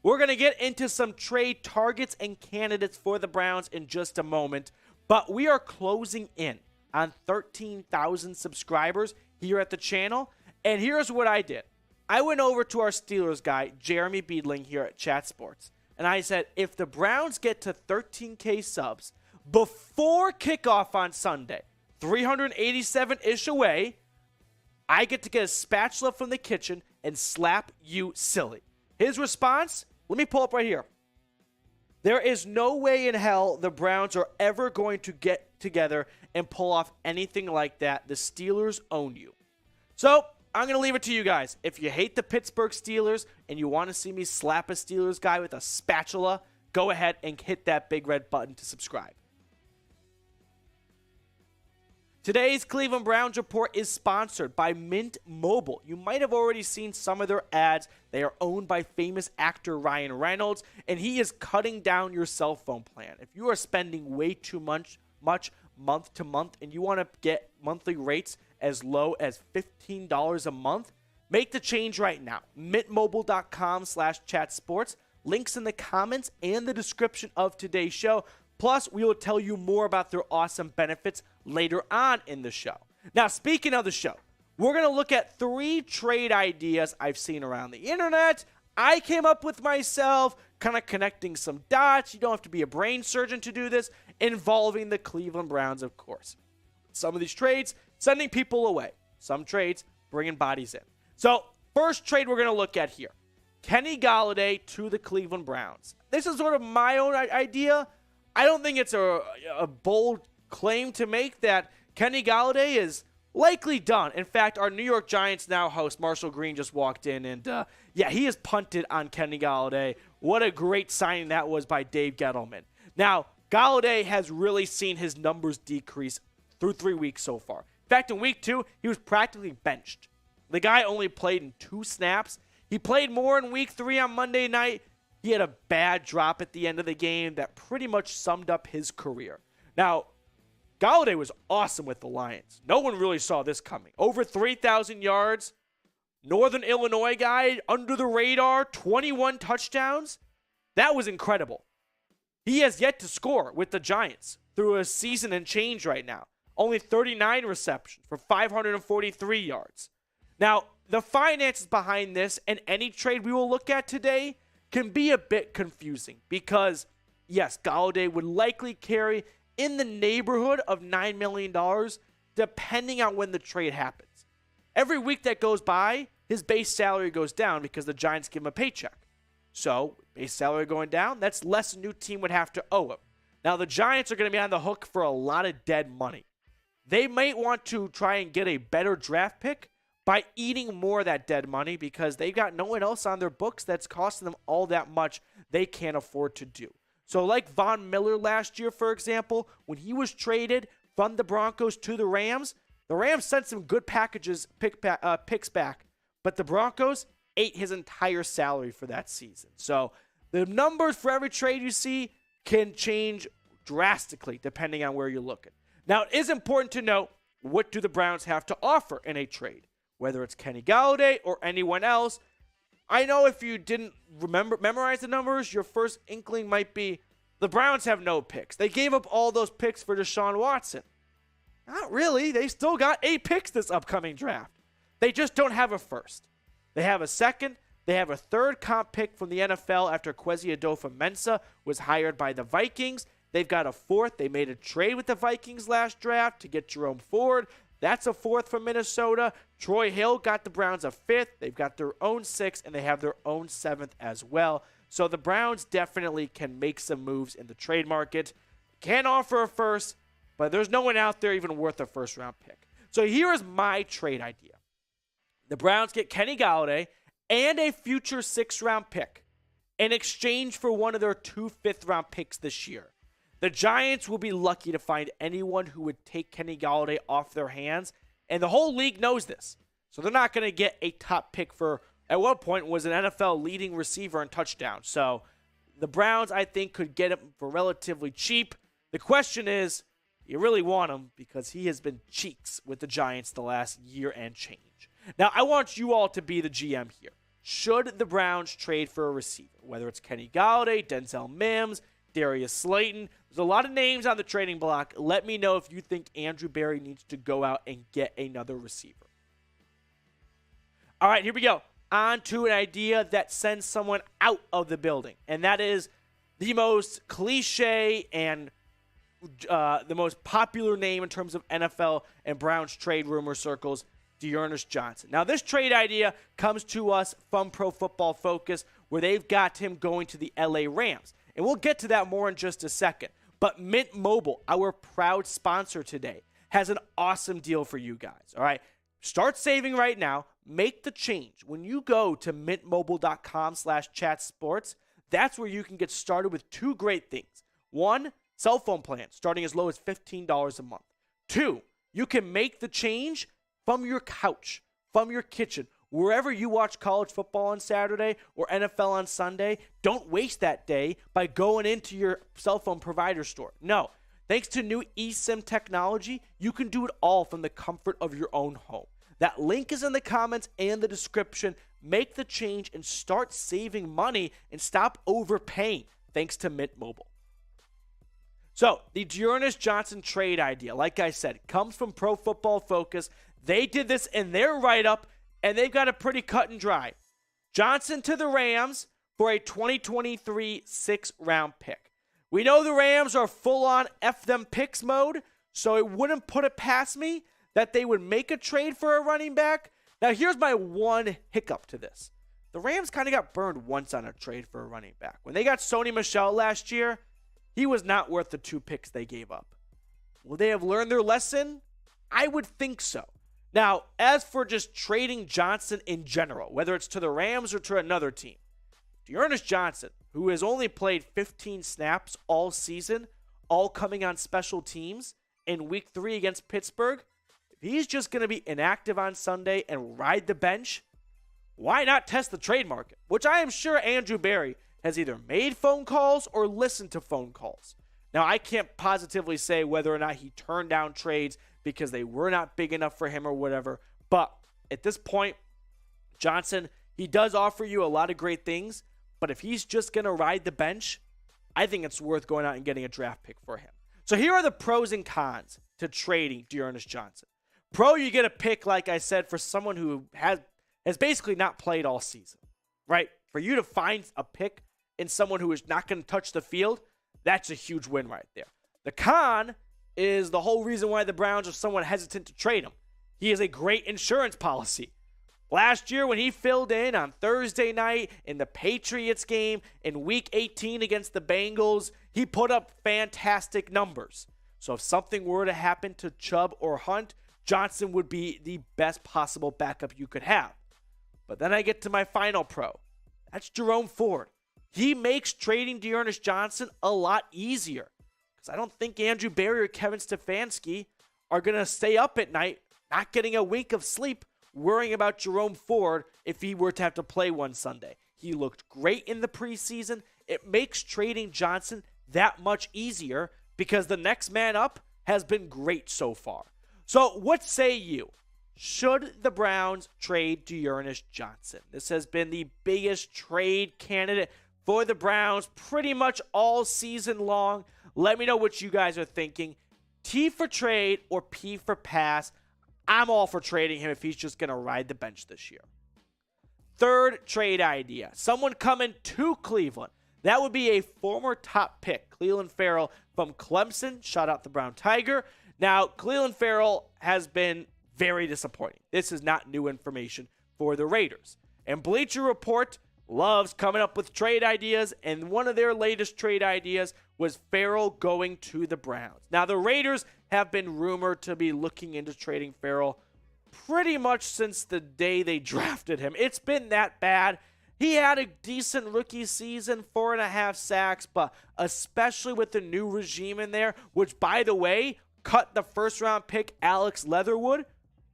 We're going to get into some trade targets and candidates for the Browns in just a moment, but we are closing in on 13,000 subscribers here at the channel, and here's what I did. I went over to our Steelers guy, Jeremy Beedling, here at Chat Sports, and I said, if the Browns get to 13K subs before kickoff on Sunday, 387-ish away, I get to get a spatula from the kitchen and slap you silly. His response, let me pull up right here. There is no way in hell the Browns are ever going to get together and pull off anything like that. The Steelers own you. So, I'm going to leave it to you guys. If you hate the Pittsburgh Steelers and you want to see me slap a Steelers guy with a spatula, go ahead and hit that big red button to subscribe. Today's Cleveland Browns report is sponsored by Mint Mobile. You might have already seen some of their ads. They are owned by famous actor Ryan Reynolds, and he is cutting down your cell phone plan. If you are spending way too much month to month and you want to get monthly rates as low as $15 a month, make the change right now. mintmobile.com/chatsports. Links in the comments and the description of today's show. Plus, we will tell you more about their awesome benefits later on in the show. Now, speaking of the show, we're going to look at 3 trade ideas I've seen around the internet. I came up with myself, kind of connecting some dots. You don't have to be a brain surgeon to do this, involving the Cleveland Browns, of course. Some of these trades, sending people away. Some trades, bringing bodies in. So, first trade we're going to look at here. Kenny Golladay to the Cleveland Browns. This is sort of my own idea. I don't think it's a bold claim to make that Kenny Golladay is likely done. In fact, our New York Giants now host, Marshall Green, just walked in, and he has punted on Kenny Golladay. What a great signing that was by Dave Gettleman. Now, Golladay has really seen his numbers decrease through 3 weeks so far. In fact, in week 2, he was practically benched. The guy only played in 2 snaps. He played more in week 3 on Monday night. He had a bad drop at the end of the game that pretty much summed up his career. Now, Golladay was awesome with the Lions. No one really saw this coming. Over 3,000 yards. Northern Illinois guy, under the radar, 21 touchdowns. That was incredible. He has yet to score with the Giants through a season and change right now. Only 39 receptions for 543 yards. Now, the finances behind this and any trade we will look at today can be a bit confusing because, yes, Golladay would likely carry in the neighborhood of $9 million depending on when the trade happens. Every week that goes by, his base salary goes down because the Giants give him a paycheck. So, base salary going down, that's less a new team would have to owe him. Now, the Giants are going to be on the hook for a lot of dead money. They might want to try and get a better draft pick by eating more of that dead money because they've got no one else on their books that's costing them all that much they can't afford to do. So like Von Miller last year, for example, when he was traded from the Broncos to the Rams sent some good picks back, but the Broncos ate his entire salary for that season. So the numbers for every trade you see can change drastically depending on where you're looking. Now, it is important to note, what do the Browns have to offer in a trade? Whether it's Kenny Golladay or anyone else. I know if you didn't memorize the numbers, your first inkling might be the Browns have no picks. They gave up all those picks for Deshaun Watson. Not really. They still got 8 picks this upcoming draft. They just don't have a first. They have a second. They have a third comp pick from the NFL after Kwesi Adofo-Mensah was hired by the Vikings. They've got a fourth. They made a trade with the Vikings last draft to get Jerome Ford. That's a fourth from Minnesota. Troy Hill got the Browns a fifth. They've got their own sixth, and they have their own seventh as well. So the Browns definitely can make some moves in the trade market. Can't offer a first, but there's no one out there even worth a first-round pick. So here is my trade idea. The Browns get Kenny Golladay and a future 6th-round pick in exchange for one of their 2 5th-round picks this year. The Giants will be lucky to find anyone who would take Kenny Golladay off their hands, and the whole league knows this. So they're not going to get a top pick for, at one point, was an NFL leading receiver in touchdowns. So the Browns, I think, could get him for relatively cheap. The question is, you really want him because he has been cheeks with the Giants the last year and change. Now, I want you all to be the GM here. Should the Browns trade for a receiver, whether it's Kenny Golladay, Denzel Mims, Darius Slayton? There's a lot of names on the trading block. Let me know if you think Andrew Berry needs to go out and get another receiver. All right, here we go. On to an idea that sends someone out of the building, and that is the most cliche and the most popular name in terms of NFL and Browns trade rumor circles, D'Ernest Johnson. Now, this trade idea comes to us from Pro Football Focus, where they've got him going to the LA Rams. And we'll get to that more in just a second. But Mint Mobile, our proud sponsor today, has an awesome deal for you guys. All right, start saving right now. Make the change. When you go to mintmobile.com/chatsports, that's where you can get started with 2 great things. 1, cell phone plan starting as low as $15 a month. 2, you can make the change from your couch, from your kitchen, wherever you watch college football on Saturday or NFL on Sunday. Don't waste that day by going into your cell phone provider store. No. Thanks to new eSIM technology, you can do it all from the comfort of your own home. That link is in the comments and the description. Make the change and start saving money and stop overpaying thanks to Mint Mobile. So, the D'Ernest Johnson trade idea, like I said, comes from Pro Football Focus. They did this in their write-up, and they've got it pretty cut and dry. Johnson to the Rams for a 2023 6th-round pick. We know the Rams are full-on F them picks mode, so it wouldn't put it past me that they would make a trade for a running back. Now, here's my one hiccup to this. the Rams kind of got burned once on a trade for a running back. When they got Sony Michel last year, he was not worth the 2 picks they gave up. Will they have learned their lesson? I would think so. Now, as for just trading Johnson in general, whether it's to the Rams or to another team, D'Ernest Johnson, who has only played 15 snaps all season, all coming on special teams in Week 3 against Pittsburgh, if he's just going to be inactive on Sunday and ride the bench, why not test the trade market? Which I am sure Andrew Berry has either made phone calls or listened to phone calls. Now, I can't positively say whether or not he turned down trades because they were not big enough for him or whatever. But at this point, Johnson, he does offer you a lot of great things. But if he's just going to ride the bench, I think it's worth going out and getting a draft pick for him. So here are the pros and cons to trading D'Ernest Johnson. Pro, you get a pick, like I said, for someone who has basically not played all season, right? For you to find a pick in someone who is not going to touch the field, that's a huge win right there. The con is the whole reason why the Browns are somewhat hesitant to trade him. He has a great insurance policy. Last year, when he filled in on Thursday night in the Patriots game in Week 18 against the Bengals, he put up fantastic numbers. So if something were to happen to Chubb or Hunt, Johnson would be the best possible backup you could have. But then I get to my final pro. That's Jerome Ford. He makes trading D'Ernest Johnson a lot easier. Because I don't think Andrew Berry or Kevin Stefanski are going to stay up at night, not getting a wink of sleep, worrying about Jerome Ford if he were to have to play one Sunday. He looked great in the preseason. It makes trading Johnson that much easier because the next man up has been great so far. So what say you? Should the Browns trade D'Ernest Johnson? This has been the biggest trade candidate for the Browns pretty much all season long. Let me know what you guys are thinking. T for trade or P for pass? I'm all for trading him if he's just going to ride the bench this year. Third trade idea. Someone coming to Cleveland. That would be a former top pick, Clelin Ferrell from Clemson. Shout out the Brown Tiger. Now, Clelin Ferrell has been very disappointing. This is not new information for the Raiders. And Bleacher Report loves coming up with trade ideas, and one of their latest trade ideas was Ferrell going to the Browns. Now, the Raiders have been rumored to be looking into trading Ferrell pretty much since the day they drafted him. It's been that bad. He had a decent rookie season, 4.5 sacks, but especially with the new regime in there, which, by the way, cut the first-round pick Alex Leatherwood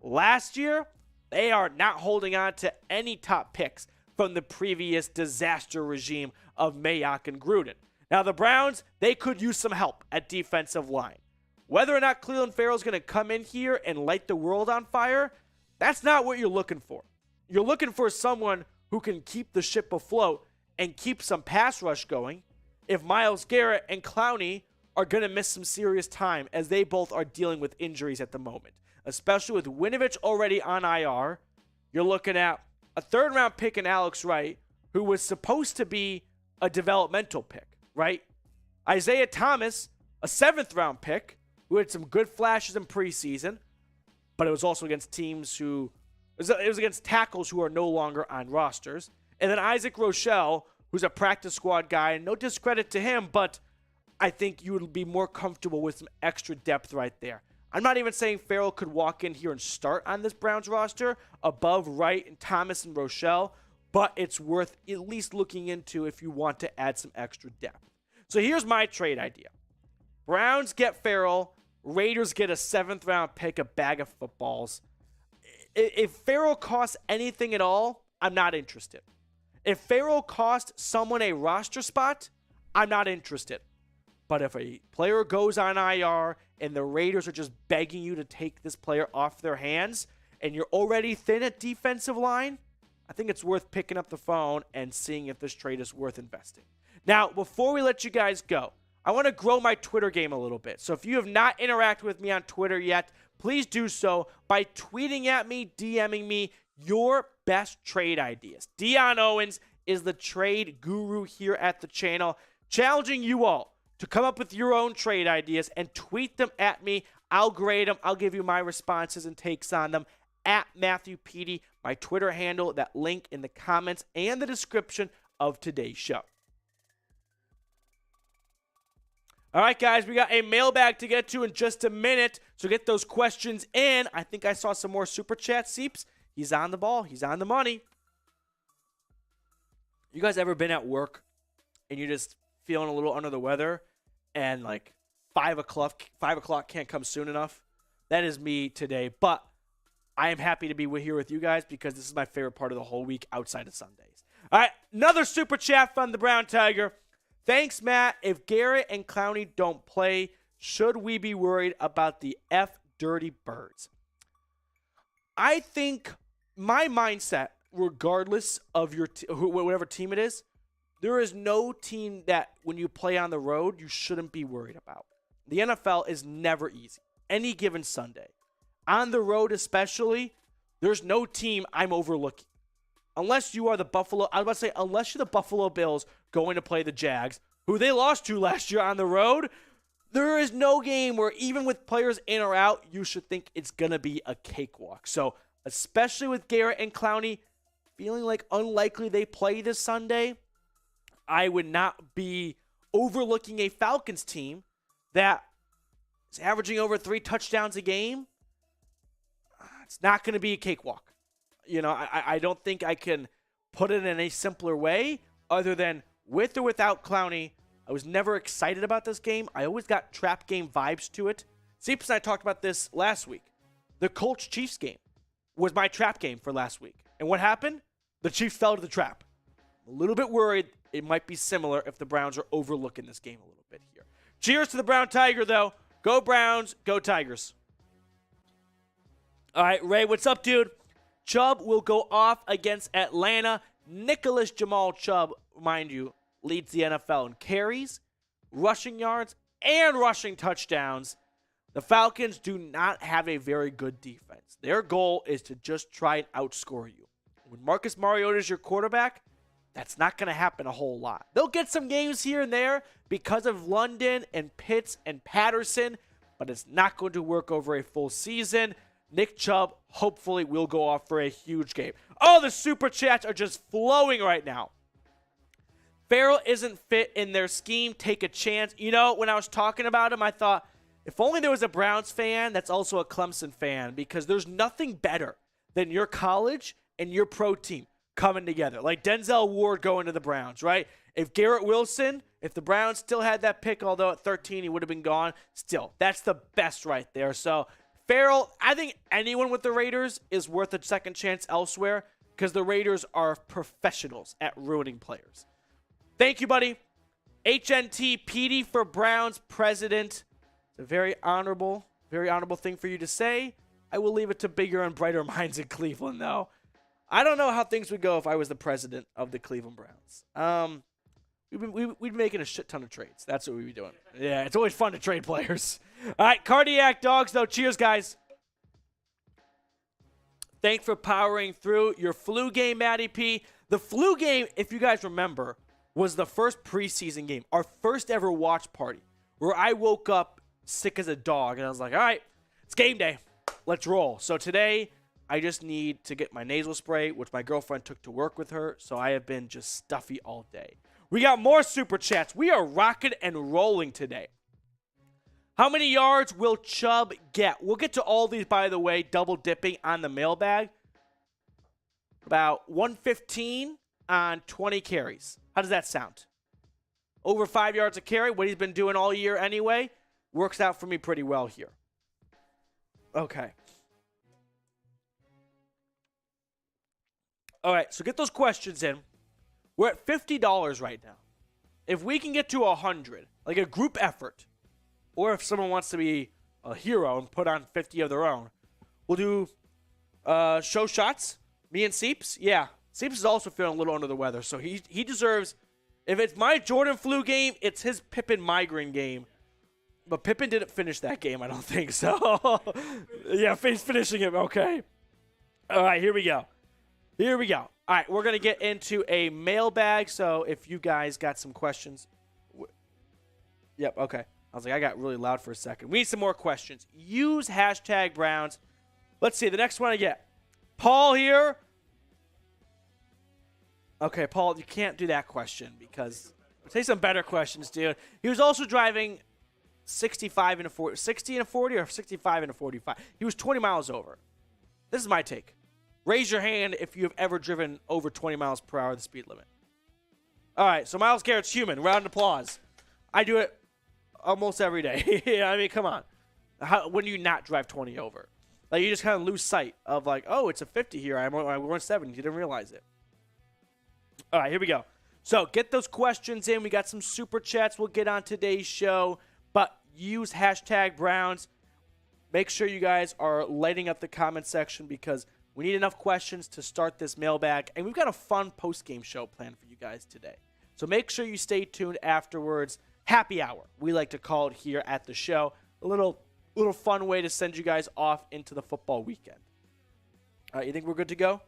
last year, they are not holding on to any top picks from the previous disaster regime of Mayock and Gruden. Now, the Browns, they could use some help at defensive line. Whether or not Clelin Ferrell is going to come in here and light the world on fire, that's not what you're looking for. You're looking for someone who can keep the ship afloat and keep some pass rush going if Myles Garrett and Clowney are going to miss some serious time, as they both are dealing with injuries at the moment. Especially with Winovich already on IR, you're looking at a third-round pick in Alex Wright, who was supposed to be a developmental pick, right? Isaiah Thomas, a 7th-round pick, who had some good flashes in preseason, but it was also against teams who... It was against tackles who are no longer on rosters. And then Isaac Rochelle, who's a practice squad guy, and no discredit to him, but I think you would be more comfortable with some extra depth right there. I'm not even saying Ferrell could walk in here and start on this Browns roster above Wright and Thomas and Rochelle, but it's worth at least looking into if you want to add some extra depth. So here's my trade idea. Browns get Ferrell, Raiders get a 7th-round pick, a bag of footballs. If Ferrell costs anything at all, I'm not interested. If Ferrell costs someone a roster spot, I'm not interested. But if a player goes on IR and the Raiders are just begging you to take this player off their hands and you're already thin at defensive line, I think it's worth picking up the phone and seeing if this trade is worth investing. Now, before we let you guys go, I want to grow my Twitter game a little bit. So if you have not interacted with me on Twitter yet, please do so by tweeting at me, DMing me your best trade ideas. Dion Owens is the trade guru here at the channel, challenging you all to come up with your own trade ideas and tweet them at me. I'll grade them. I'll give you my responses and takes on them at Matthew Petey, my Twitter handle, that link in the comments and the description of today's show. All right, guys, we got a mailbag to get to in just a minute, so get those questions in. I think I saw some more Super Chat, Seeps. He's on the ball. He's on the money. You guys ever been at work and you're just feeling a little under the weather and like 5 o'clock can't come soon enough? That is me today, but I am happy to be here with you guys because this is my favorite part of the whole week outside of Sundays. All right, another Super Chat from the Brown Tiger. Thanks, Matt. If Garrett and Clowney don't play, should we be worried about the Dirty Birds? I think my mindset, regardless of your whatever team it is, there is no team that when you play on the road you shouldn't be worried about. The NFL is never easy. Any given Sunday. On the road especially, there's no team I'm overlooking. Unless you are the unless you're the Buffalo Bills going to play the Jags, who they lost to last year on the road, there is no game where even with players in or out, you should think it's going to be a cakewalk. So, especially with Garrett and Clowney feeling like unlikely they play this Sunday, I would not be overlooking a Falcons team that is averaging over 3 touchdowns a game. It's not going to be a cakewalk. You know, I don't think I can put it in a simpler way other than with or without Clowney. I was never excited about this game. I always got trap game vibes to it. Seeps and I talked about this last week. The Colts-Chiefs game was my trap game for last week. And what happened? The Chiefs fell to the trap. I'm a little bit worried it might be similar if the Browns are overlooking this game a little bit here. Cheers to the Brown Tiger, though. Go Browns, go Tigers. All right, Ray, what's up, dude? Chubb will go off against Atlanta. Nicholas Jamal Chubb, mind you, leads the NFL in carries, rushing yards, and rushing touchdowns. The Falcons do not have a very good defense. Their goal is to just try and outscore you. When Marcus Mariota is your quarterback, that's not going to happen a whole lot. They'll get some games here and there because of London and Pitts and Patterson, but it's not going to work over a full season. Nick Chubb hopefully will go off for a huge game. Oh, the Super Chats are just flowing right now. Farrell isn't fit in their scheme. Take a chance. You know, when I was talking about him, I thought, if only there was a Browns fan that's also a Clemson fan, because there's nothing better than your college and your pro team coming together. Like Denzel Ward going to the Browns, right? If Garrett Wilson, if the Browns still had that pick, although at 13 he would have been gone, still, that's the best right there. So Farrell, I think anyone with the Raiders is worth a second chance elsewhere because the Raiders are professionals at ruining players. Thank you, buddy. HNT Petey for Browns president. It's a very honorable thing for you to say. I will leave it to bigger and brighter minds in Cleveland, though. I don't know how things would go if I was the president of the Cleveland Browns. We'd be making a shit ton of trades. That's what we'd be doing. Yeah, it's always fun to trade players. All right, Cardiac Dogs, though. Cheers, guys. Thanks for powering through your flu game, Matty P. The flu game, if you guys remember, was the first preseason game, our first ever watch party, where I woke up sick as a dog, and I was like, all right, it's game day. Let's roll. So today, I just need to get my nasal spray, which my girlfriend took to work with her, so I have been just stuffy all day. We got more Super Chats. We are rocking and rolling today. How many yards will Chubb get? We'll get to all these, by the way, double dipping on the mailbag. About 115 on 20 carries. How does that sound? Over 5 yards a carry, what he's been doing all year anyway, works out for me pretty well here. Okay. All right, so get those questions in. We're at $50 right now. If we can get to 100, like a group effort, or if someone wants to be a hero and put on 50 of their own, we'll do show shots. Me and Seeps. Yeah, Seeps is also feeling a little under the weather, so he deserves. If it's my Jordan flu game, it's his Pippen migraine game. But Pippen didn't finish that game, I don't think so. Yeah, he's finishing it. Okay. All right, here we go. All right, we're going to get into a mailbag. So if you guys got some questions. Yep, okay. I was like, I got really loud for a second. We need some more questions. Use hashtag Browns. Let's see, the next one I get. Paul here. Okay, Paul, you can't do that question because say some better questions, dude. He was also driving 65 and a 40, 60 and a 40 or 65 and a 45. He was 20 miles over. This is my take. Raise your hand if you have ever driven over 20 miles per hour the speed limit. All right, so Myles Garrett's human. Round of applause. I do it almost every day. I mean, come on. When do you not drive 20 over? Like, you just kind of lose sight of, like, oh, it's a 50 here. I'm going 70. You didn't realize it. All right, here we go. So get those questions in. We got some super chats we'll get on today's show. But use hashtag Browns. Make sure you guys are lighting up the comment section because we need enough questions to start this mailbag. And we've got a fun post-game show planned for you guys today. So make sure you stay tuned afterwards. Happy hour, we like to call it here at the show. A little fun way to send you guys off into the football weekend. All right, you think we're good to go?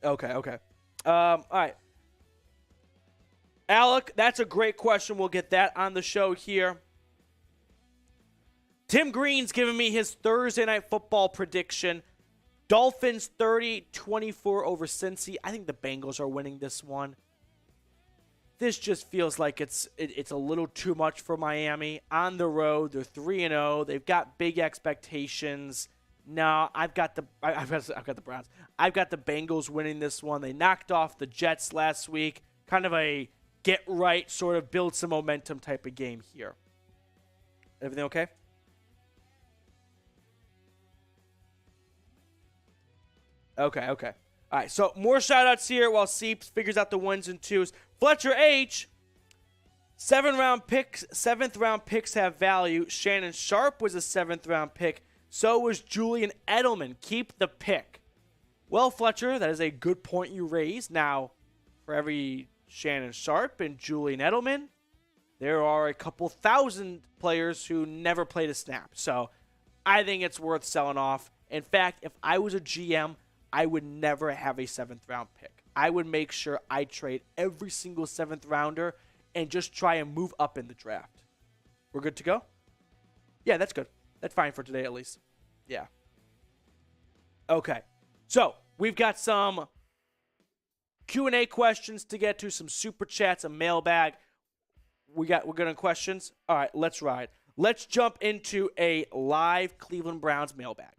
Okay. All right. Alec, that's a great question. We'll get that on the show here. Tim Green's giving me his Thursday Night Football prediction. Dolphins 30-24 over Cincy. I think the Bengals are winning this one. This just feels like it's a little too much for Miami. On the road, they're 3-0. They've got big expectations. No, I've got the Browns. I've got the Bengals winning this one. They knocked off the Jets last week. Kind of a get right, sort of build some momentum type of game here. Everything okay? Okay. All right, so more shout-outs here while Seep figures out the ones and twos. Fletcher H., seventh-round picks have value. Shannon Sharp was a seventh-round pick. So was Julian Edelman. Keep the pick. Well, Fletcher, that is a good point you raised. Now, for every Shannon Sharp and Julian Edelman, there are a couple thousand players who never played a snap. So I think it's worth selling off. In fact, if I was a GM, I would never have a seventh-round pick. I would make sure I trade every single seventh-rounder and just try and move up in the draft. We're good to go? Yeah, that's good. That's fine for today at least. Yeah. Okay. So, we've got some Q&A questions to get to, some super chats, a mailbag. We're good on questions? All right, let's ride. Let's jump into a live Cleveland Browns mailbag.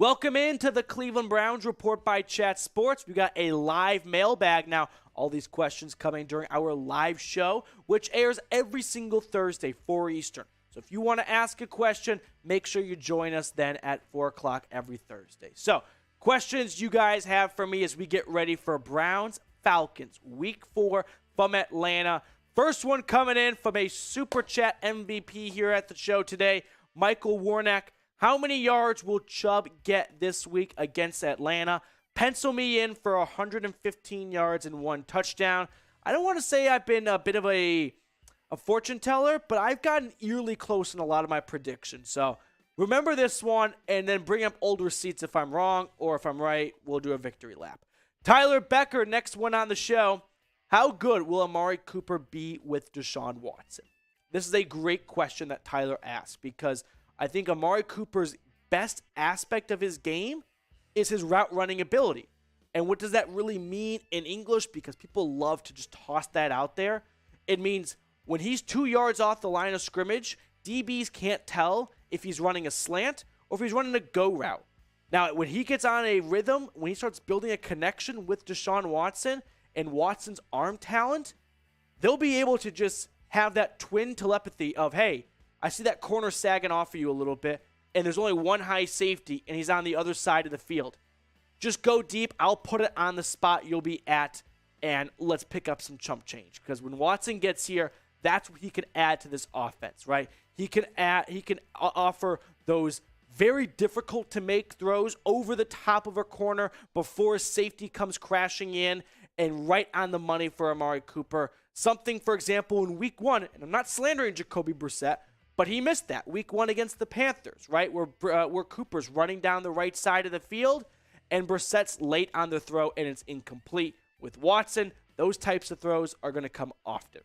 Welcome into the Cleveland Browns Report by Chat Sports. We got a live mailbag now. All these questions coming during our live show, which airs every single Thursday, 4 Eastern. So if you want to ask a question, make sure you join us then at 4 o'clock every Thursday. So questions you guys have for me as we get ready for Browns Falcons Week 4 from Atlanta. First one coming in from a Super Chat MVP here at the show today, Michael Warnack. How many yards will Chubb get this week against Atlanta? Pencil me in for 115 yards and 1 touchdown. I don't want to say I've been a bit of a fortune teller, but I've gotten eerily close in a lot of my predictions. So remember this one and then bring up old receipts if I'm wrong, or if I'm right, we'll do a victory lap. Tyler Becker, next one on the show. How good will Amari Cooper be with Deshaun Watson? This is a great question that Tyler asked because I think Amari Cooper's best aspect of his game is his route running ability. And what does that really mean in English? Because people love to just toss that out there. It means when he's 2 yards off the line of scrimmage, DBs can't tell if he's running a slant or if he's running a go route. Now, when he gets on a rhythm, when he starts building a connection with Deshaun Watson and Watson's arm talent, they'll be able to just have that twin telepathy of, hey, I see that corner sagging off of you a little bit, and there's only one high safety, and he's on the other side of the field. Just go deep. I'll put it on the spot you'll be at, and let's pick up some chump change. Because when Watson gets here, that's what he can add to this offense, right? He can offer those very difficult to make throws over the top of a corner before safety comes crashing in, and right on the money for Amari Cooper. Something, for example, in week 1, and I'm not slandering Jacoby Brissett, but he missed that week 1 against the Panthers, right? Where Cooper's running down the right side of the field and Brissett's late on the throw and it's incomplete. With Watson, those types of throws are going to come often.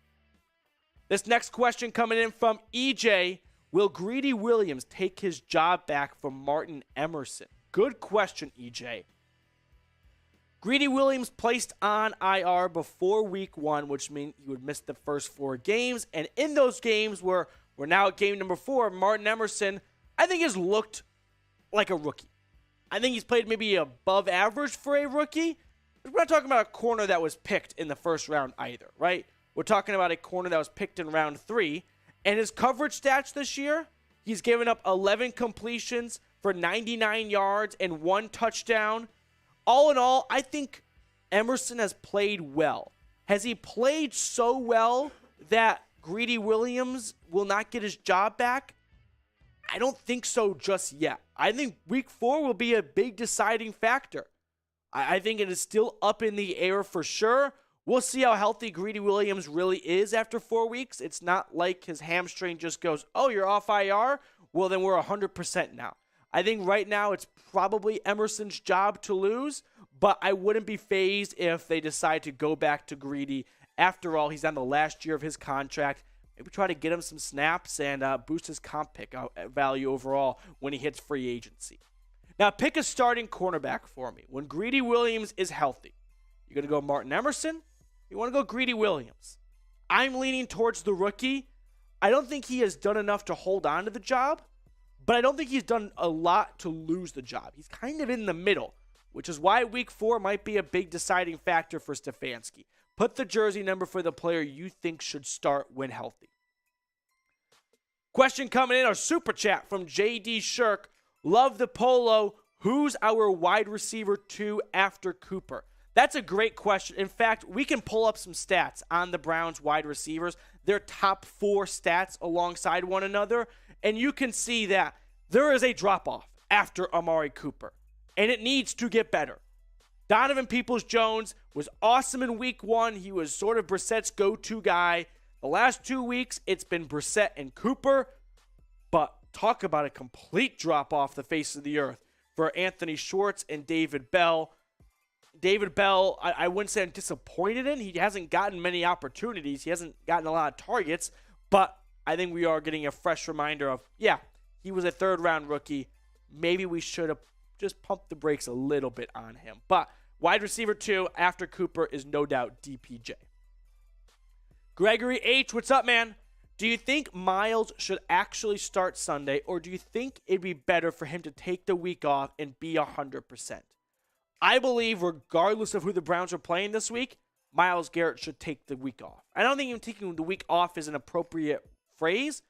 This next question coming in from EJ. Will Greedy Williams take his job back from Martin Emerson? Good question, EJ. Greedy Williams placed on IR before week 1, which means he would miss the first 4 games. And in those games where we're now at game number 4, Martin Emerson, I think, has looked like a rookie. I think he's played maybe above average for a rookie. We're not talking about a corner that was picked in the first round either, right? We're talking about a corner that was picked in round 3. And his coverage stats this year, he's given up 11 completions for 99 yards and 1 touchdown. All in all, I think Emerson has played well. Has he played so well that Greedy Williams will not get his job back? I don't think so just yet. I think week 4 will be a big deciding factor. I think it is still up in the air for sure. We'll see how healthy Greedy Williams really is after 4 weeks. It's not like his hamstring just goes, oh, you're off IR? Well, then we're 100% now. I think right now it's probably Emerson's job to lose, but I wouldn't be fazed if they decide to go back to Greedy. After all, he's on the last year of his contract. Maybe try to get him some snaps and boost his comp pick value overall when he hits free agency. Now, pick a starting cornerback for me. When Greedy Williams is healthy, you're going to go Martin Emerson? You want to go Greedy Williams? I'm leaning towards the rookie. I don't think he has done enough to hold on to the job, but I don't think he's done a lot to lose the job. He's kind of in the middle, which is why week 4 might be a big deciding factor for Stefanski. Put the jersey number for the player you think should start when healthy. Question coming in, our super chat from JD Shirk. Love the polo. Who's our wide receiver 2 after Cooper? That's a great question. In fact, we can pull up some stats on the Browns wide receivers, their top 4 stats alongside one another, and you can see that there is a drop-off after Amari Cooper, and it needs to get better. Donovan Peoples-Jones was awesome in week 1. He was sort of Brissett's go-to guy. The last 2 weeks, it's been Brissett and Cooper, but talk about a complete drop-off the face of the earth for Anthony Schwartz and David Bell. David Bell, I wouldn't say I'm disappointed in. He hasn't gotten many opportunities. He hasn't gotten a lot of targets. But I think we are getting a fresh reminder of, yeah, he was a third-round rookie. Maybe we should have just pumped the brakes a little bit on him. But wide receiver 2 after Cooper is no doubt DPJ. Gregory H., what's up, man? Do you think Myles should actually start Sunday, or do you think it'd be better for him to take the week off and be 100%? I believe, regardless of who the Browns are playing this week, Myles Garrett should take the week off. I don't think even taking the week off is an appropriate phrase.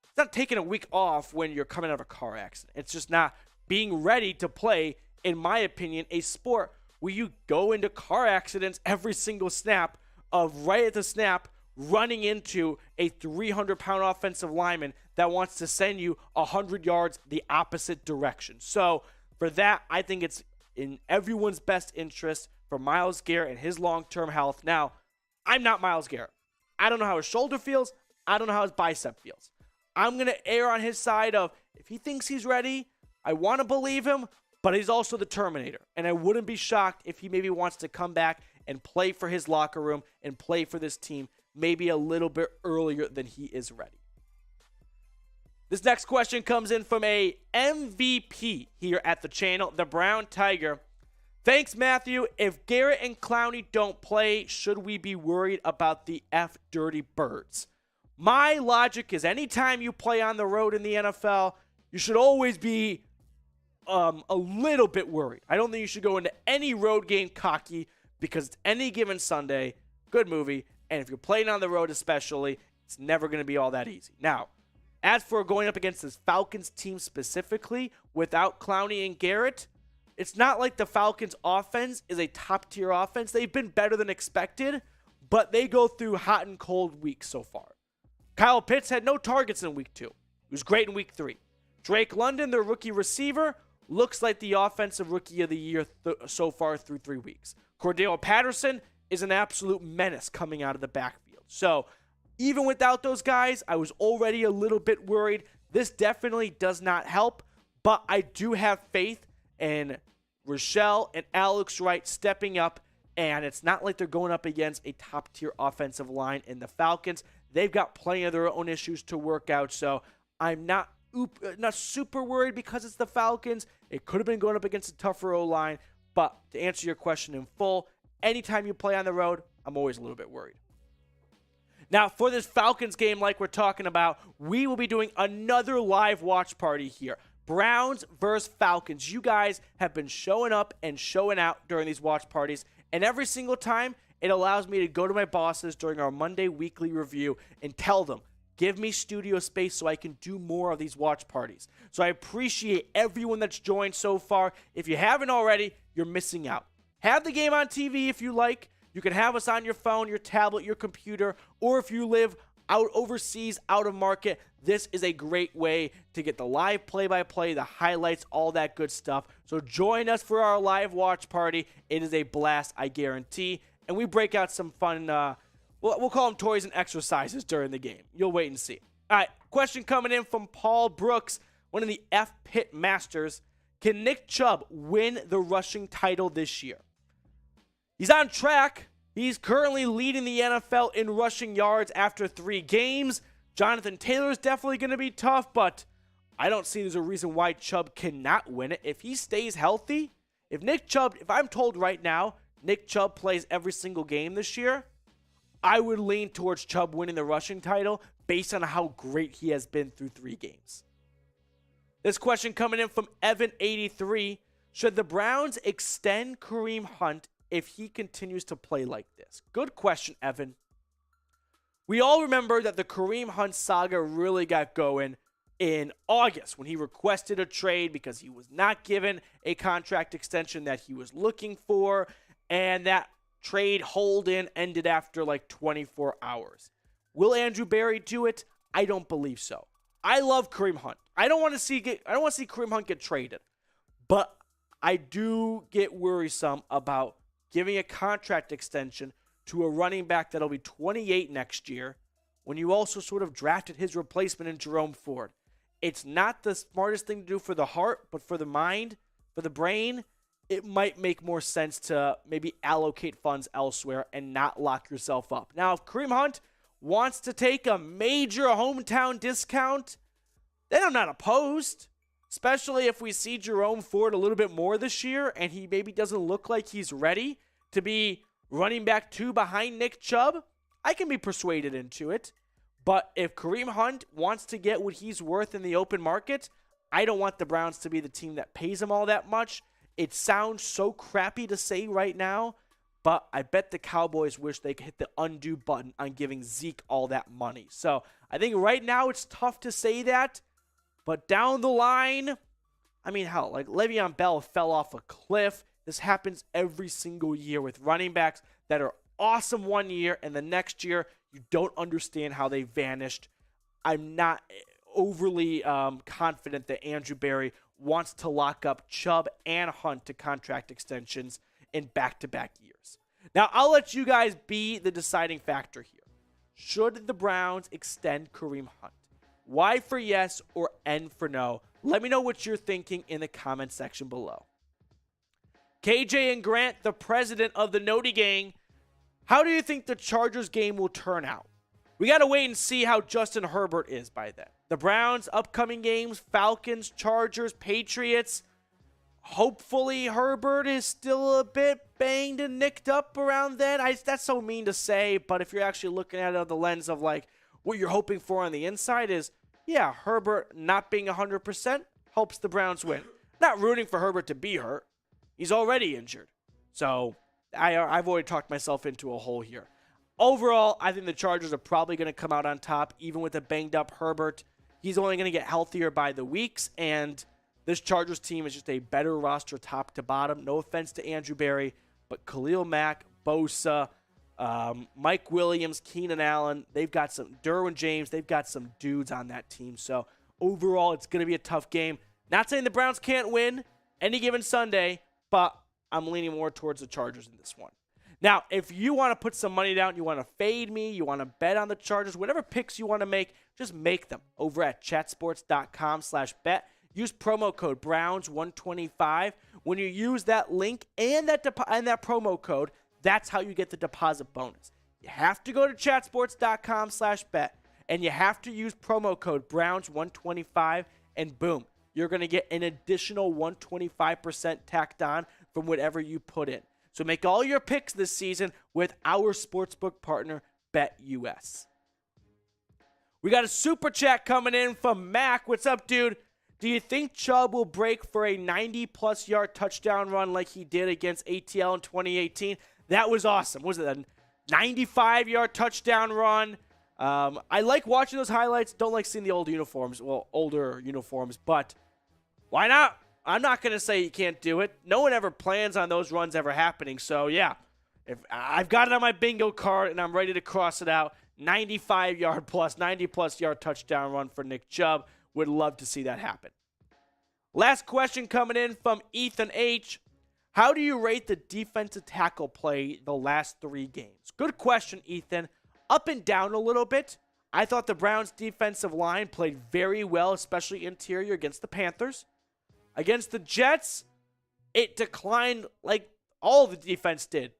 It's not taking a week off when you're coming out of a car accident. It's just not being ready to play, in my opinion, a sport where you go into car accidents every single snap of right at the snap running into a 300-pound offensive lineman that wants to send you 100 yards the opposite direction. So for that, I think it's in everyone's best interest for Myles Garrett and his long-term health. Now, I'm not Myles Garrett. I don't know how his shoulder feels. I don't know how his bicep feels. I'm going to err on his side of, if he thinks he's ready, I want to believe him, but he's also the Terminator. And I wouldn't be shocked if he maybe wants to come back and play for his locker room and play for this team maybe a little bit earlier than he is ready. This next question comes in from a MVP here at the channel, the Brown Tiger. Thanks, Matthew. If Garrett and Clowney don't play, should we be worried about the F Dirty Birds? My logic is anytime you play on the road in the NFL, you should always be a little bit worried. I don't think you should go into any road game cocky because it's any given Sunday. Good movie. And if you're playing on the road especially, it's never going to be all that easy. Now, as for going up against this Falcons team specifically, without Clowney and Garrett, it's not like the Falcons offense is a top-tier offense. They've been better than expected, but they go through hot and cold weeks so far. Kyle Pitts had no targets in week 2. He was great in week 3. Drake London, their rookie receiver, looks like the offensive rookie of the year so far through 3 weeks. Cordell Patterson is an absolute menace coming out of the backfield. So even without those guys, I was already a little bit worried. This definitely does not help, but I do have faith in Rochelle and Alex Wright stepping up And it's not like they're going up against a top-tier offensive line in the Falcons. They've got plenty of their own issues to work out, so I'm not super worried because it's the Falcons. It could have been going up against a tougher O-line, but to answer your question in full, anytime you play on the road, I'm always a little bit worried. Now, for this Falcons game like we're talking about, we will be doing another live watch party here. Browns versus Falcons. You guys have been showing up and showing out during these watch parties, and every single time it allows me to go to my bosses during our Monday weekly review and tell them, give me studio space so I can do more of these watch parties. So I appreciate everyone that's joined so far. If you haven't already, you're missing out. Have the game on TV if you like. You can have us on your phone, your tablet, your computer, or if you live out overseas, out of market, this is a great way to get the live play-by-play, the highlights, all that good stuff. So join us for our live watch party. It is a blast, I guarantee. And we break out some fun, we'll call them toys and exercises during the game. You'll wait and see. All right, question coming in from Paul Brooks, one of the F-Pit Masters. Can Nick Chubb win the rushing title this year? He's on track. He's currently leading the NFL in rushing yards after 3 games. Jonathan Taylor is definitely going to be tough, but I don't see there's a reason why Chubb cannot win it. If he stays healthy, if I'm told right now, Nick Chubb plays every single game this year, I would lean towards Chubb winning the rushing title based on how great he has been through 3 games. This question coming in from Evan83. Should the Browns extend Kareem Hunt if he continues to play like this? Good question, Evan. We all remember that the Kareem Hunt saga really got going in August when he requested a trade because he was not given a contract extension that he was looking for, and that trade hold-in ended after like 24 hours. Will Andrew Berry do it? I don't believe so. I love Kareem Hunt. I don't want to see Kareem Hunt get traded, but I do get worrisome about giving a contract extension to a running back that'll be 28 next year when you also sort of drafted his replacement in Jerome Ford. It's not the smartest thing to do for the heart, but for the mind, for the brain, it might make more sense to maybe allocate funds elsewhere and not lock yourself up. Now, if Kareem Hunt wants to take a major hometown discount, then I'm not opposed, especially if we see Jerome Ford a little bit more this year and he maybe doesn't look like he's ready to be running back 2 behind Nick Chubb. I can be persuaded into it. But if Kareem Hunt wants to get what he's worth in the open market, I don't want the Browns to be the team that pays him all that much. It sounds so crappy to say right now, but I bet the Cowboys wish they could hit the undo button on giving Zeke all that money. So I think right now it's tough to say that, but down the line, I mean, hell, like Le'Veon Bell fell off a cliff. This happens every single year with running backs that are awesome one year, and the next year you don't understand how they vanished. I'm not overly confident that Andrew Berry wants to lock up Chubb and Hunt to contract extensions in back-to-back years. Now, I'll let you guys be the deciding factor here. Should the Browns extend Kareem Hunt? Y for yes or N for no? Let me know what you're thinking in the comment section below. KJ and Grant, the president of the Noti Gang, how do you think the Chargers game will turn out? We got to wait and see how Justin Herbert is by then. The Browns' upcoming games, Falcons, Chargers, Patriots. Hopefully Herbert is still a bit banged and nicked up around then. That's so mean to say, but if you're actually looking at it on the lens of like what you're hoping for on the inside is, yeah, Herbert not being 100% helps the Browns win. Not rooting for Herbert to be hurt. He's already injured. So I've already talked myself into a hole here. Overall, I think the Chargers are probably going to come out on top, even with a banged-up Herbert. He's only going to get healthier by the weeks, and this Chargers team is just a better roster top to bottom. No offense to Andrew Berry, but Khalil Mack, Bosa, Mike Williams, Keenan Allen, they've got some Derwin James, they've got some dudes on that team. So overall, it's going to be a tough game. Not saying the Browns can't win any given Sunday, but I'm leaning more towards the Chargers in this one. Now, if you want to put some money down, you want to fade me, you want to bet on the Chargers, whatever picks you want to make, just make them over at chatsports.com/bet. Use promo code Browns125. When you use that link and that promo code, That's how you get the deposit bonus. You have to go to chatsports.com/bet, and you have to use promo code Browns125, and boom, you're going to get an additional 125% tacked on from whatever you put in. So make all your picks this season with our sportsbook partner, BetUS. We got a super chat coming in from Mac. What's up, dude? Do you think Chubb will break for a 90-plus yard touchdown run like he did against ATL in 2018? That was awesome. Was it a 95-yard touchdown run? I like watching those highlights. Don't like seeing the old uniforms. Well, older uniforms, but why not? I'm not going to say you can't do it. No one ever plans on those runs ever happening. So, yeah, if I've got it on my bingo card and I'm ready to cross it out, 95-yard plus, 90-plus yard touchdown run for Nick Chubb. Would love to see that happen. Last question coming in from Ethan H. How do you rate the defensive tackle play the last 3 games? Good question, Ethan. Up and down a little bit. I thought the Browns' defensive line played very well, especially interior against the Panthers. Against the Jets, it declined like all the defense did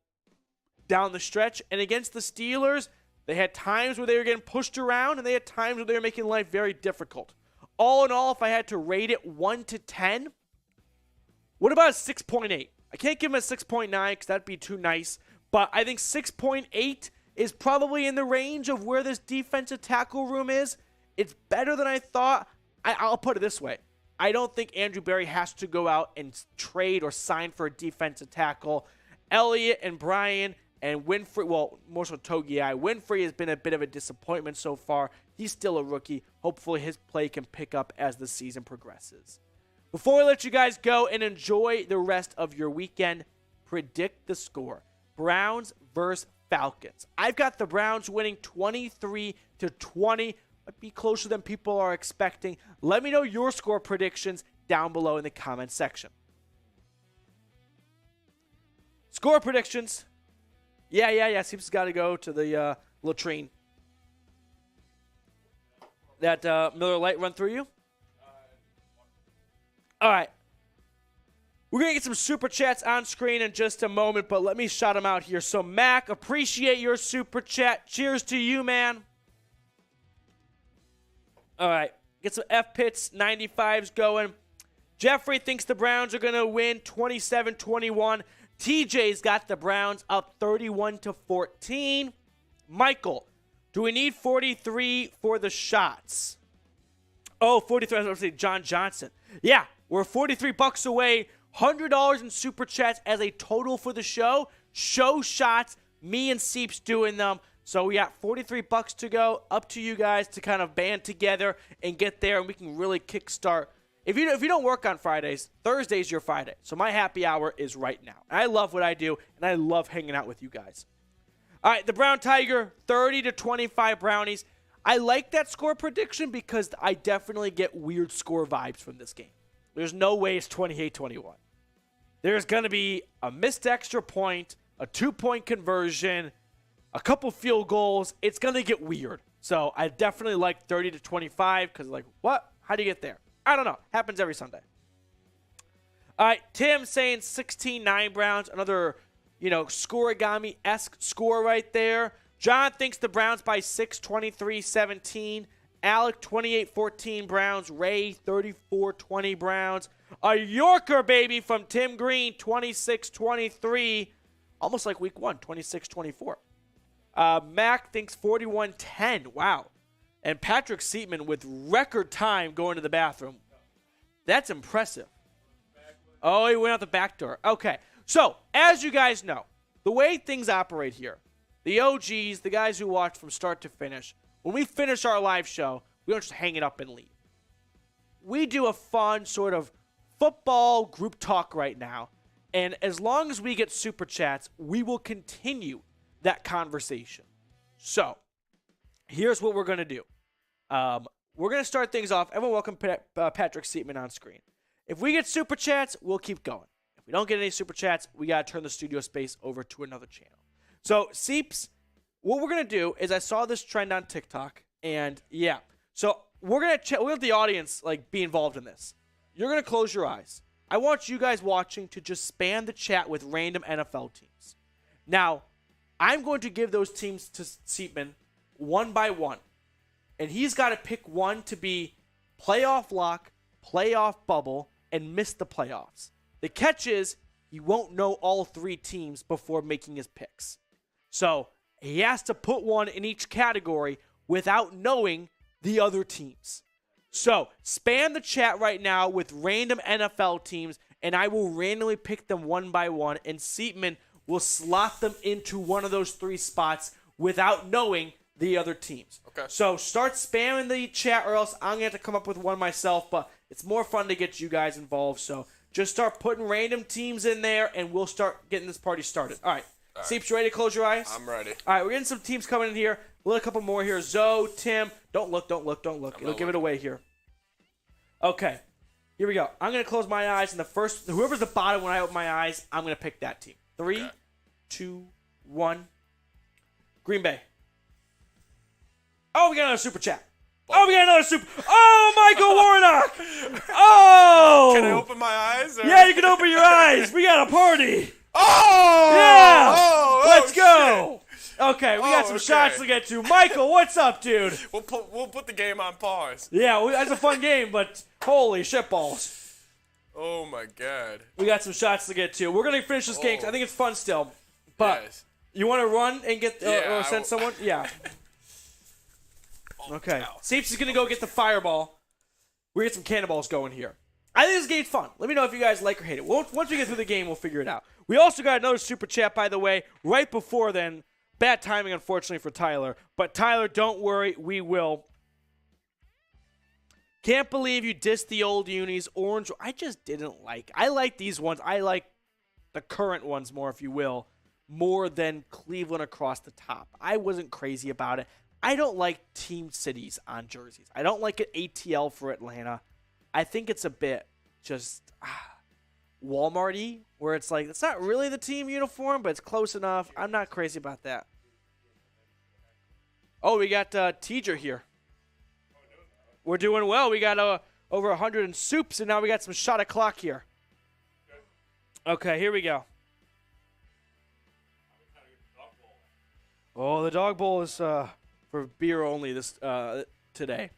down the stretch. And against the Steelers, they had times where they were getting pushed around, and they had times where they were making life very difficult. All in all, if I had to rate it 1 to 10, what about a 6.8? I can't give him a 6.9 because that'd be too nice. But I think 6.8 is probably in the range of where this defensive tackle room is. It's better than I thought. I'll put it this way. I don't think Andrew Berry has to go out and trade or sign for a defensive tackle. Elliott and Bryan and Winfrey, well, more so Togiai. Winfrey has been a bit of a disappointment so far. He's still a rookie. Hopefully his play can pick up as the season progresses. Before we let you guys go and enjoy the rest of your weekend, predict the score. Browns versus Falcons. I've got the Browns winning 23-20. Might be closer than people are expecting. Let me know your score predictions down below in the comments section. Score predictions. Yeah. Seems got to go to the latrine. That Miller Lite run through you? All right. We're going to get some super chats on screen in just a moment, but let me shout them out here. So, Mac, appreciate your super chat. Cheers to you, man. All right. Get some F-Pits 95s going. Jeffrey thinks the Browns are going to win 27-21. TJ's got the Browns up 31-14. Michael, do we need 43 for the shots? Oh, 43. I was going to say John Johnson. Yeah, we're $43 away. $100 in super chats as a total for the show. Show shots. Me and Seep's doing them. So we got $43 to go. Up to you guys to kind of band together and get there, and we can really kickstart. If you don't work on Fridays, Thursday's your Friday. So my happy hour is right now. I love what I do, and I love hanging out with you guys. All right, the Brown Tiger, 30-25 Brownies. I like that score prediction because I definitely get weird score vibes from this game. There's no way it's 28-21. There's going to be a missed extra point, a 2-point conversion, a couple field goals. It's going to get weird. So I definitely like 30-25 because like, what? How do you get there? I don't know. Happens every Sunday. All right, Tim saying 16-9 Browns. Another, scoregami-esque score right there. John thinks the Browns by 6, 23-17. Alec, 28-14 Browns. Ray, 34-20 Browns. A Yorker, baby, from Tim Green, 26-23. Almost like week 1, 26-24. Mac thinks 41-10. Wow. And Patrick Seatman with record time going to the bathroom. That's impressive. Oh, he went out the back door. Okay. So, as you guys know, the way things operate here, the OGs, the guys who watch from start to finish, when we finish our live show, we don't just hang it up and leave. We do a fun sort of football group talk right now. And as long as we get super chats, we will continue that conversation. So, here's what we're going to do. We're going to start things off. Everyone welcome Patrick Seatman on screen. If we get super chats, we'll keep going. If we don't get any super chats, we got to turn the studio space over to another channel. So, Seeps, what we're going to do is I saw this trend on TikTok, and yeah. So, we're going to let the audience be involved in this. You're going to close your eyes. I want you guys watching to just spam the chat with random NFL teams. Now, I'm going to give those teams to Seepman one by one. And he's got to pick one to be playoff lock, playoff bubble, and miss the playoffs. The catch is he won't know all three teams before making his picks. So he has to put one in each category without knowing the other teams. So spam the chat right now with random NFL teams, and I will randomly pick them one by one, and Seepman will slot them into one of those three spots without knowing the other teams. Okay. So start spamming the chat, or else I'm going to have to come up with one myself, but it's more fun to get you guys involved. So just start putting random teams in there, and we'll start getting this party started. All right. Seeps, you ready to close your eyes? I'm ready. All right, we're getting some teams coming in here. A couple more here. Zoe, Tim. Don't look. It'll give it away here. Okay. Here we go. I'm going to close my eyes, and whoever's the bottom when I open my eyes, I'm going to pick that team. 3, 2, 1. Green Bay. Oh, we got another super chat. Oh, Michael Warnock. Oh. Can I open my eyes? Or? Yeah, you can open your eyes. We got a party. Oh. Yeah. Oh, Let's go. Shit. Okay, we got some shots to get to. Michael, what's up, dude? We'll put the game on pause. Yeah, that's a fun game, but holy shitballs. Oh, my God. We got some shots to get to. We're going to finish this game because I think it's fun still. But you want to run and get or send someone? Yeah. Okay. Seeps is going to go get the fireball. We get some cannonballs going here. I think this game's fun. Let me know if you guys like or hate it. Once we get through the game, we'll figure it out. We also got another super chat, by the way, right before then. Bad timing, unfortunately, for Tyler. But Tyler, don't worry. We will. Can't believe you dissed the old unis. Orange, I just didn't like. I like these ones. I like the current ones more, if you will, more than Cleveland across the top. I wasn't crazy about it. I don't like team cities on jerseys. I don't like it ATL for Atlanta. I think it's a bit just Walmart-y, where it's like, it's not really the team uniform, but it's close enough. I'm not crazy about that. Oh, we got Teacher here. We're doing well. We got over 100 in soups, and now we got some shot o'clock here. Okay, here we go. Oh, the dog bowl is for beer only this today.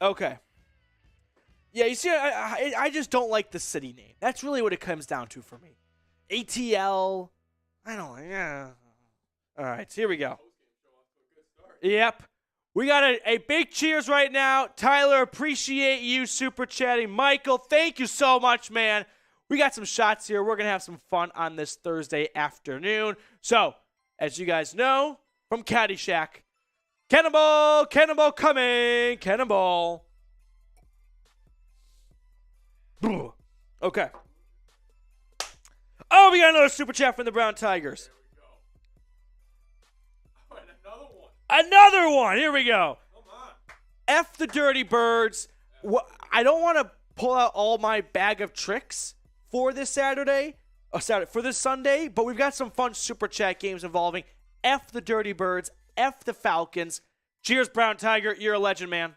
Okay. Yeah, you see, I just don't like the city name. That's really what it comes down to for me. ATL. I don't like. Yeah. All right, so here we go. Yep. We got a big cheers right now. Tyler, appreciate you super chatting. Michael, thank you so much, man. We got some shots here. We're going to have some fun on this Thursday afternoon. So, as you guys know, from Caddyshack, Cannonball coming, Cannonball. Okay. Oh, we got another super chat from the Brown Tigers. There we go. Oh, and another one. Another one. Here we go. Come on. F the Dirty Birds. I don't want to pull out all my bag of tricks for this for this Sunday, but we've got some fun super chat games involving F the Dirty Birds, F the Falcons. Cheers, Brown Tiger. You're a legend, man.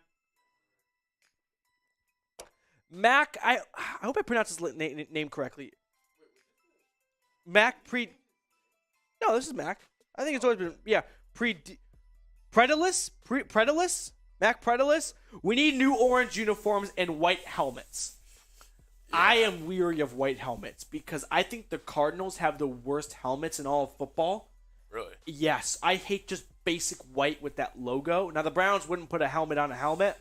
Mac, I hope I pronounced his name correctly. Mac No, this is Mac. I think it's always been, Predalis? Mac Predalis? We need new orange uniforms and white helmets. Yeah. I am weary of white helmets because I think the Cardinals have the worst helmets in all of football. Really? Yes. I hate just basic white with that logo. Now, the Browns wouldn't put a helmet on a helmet,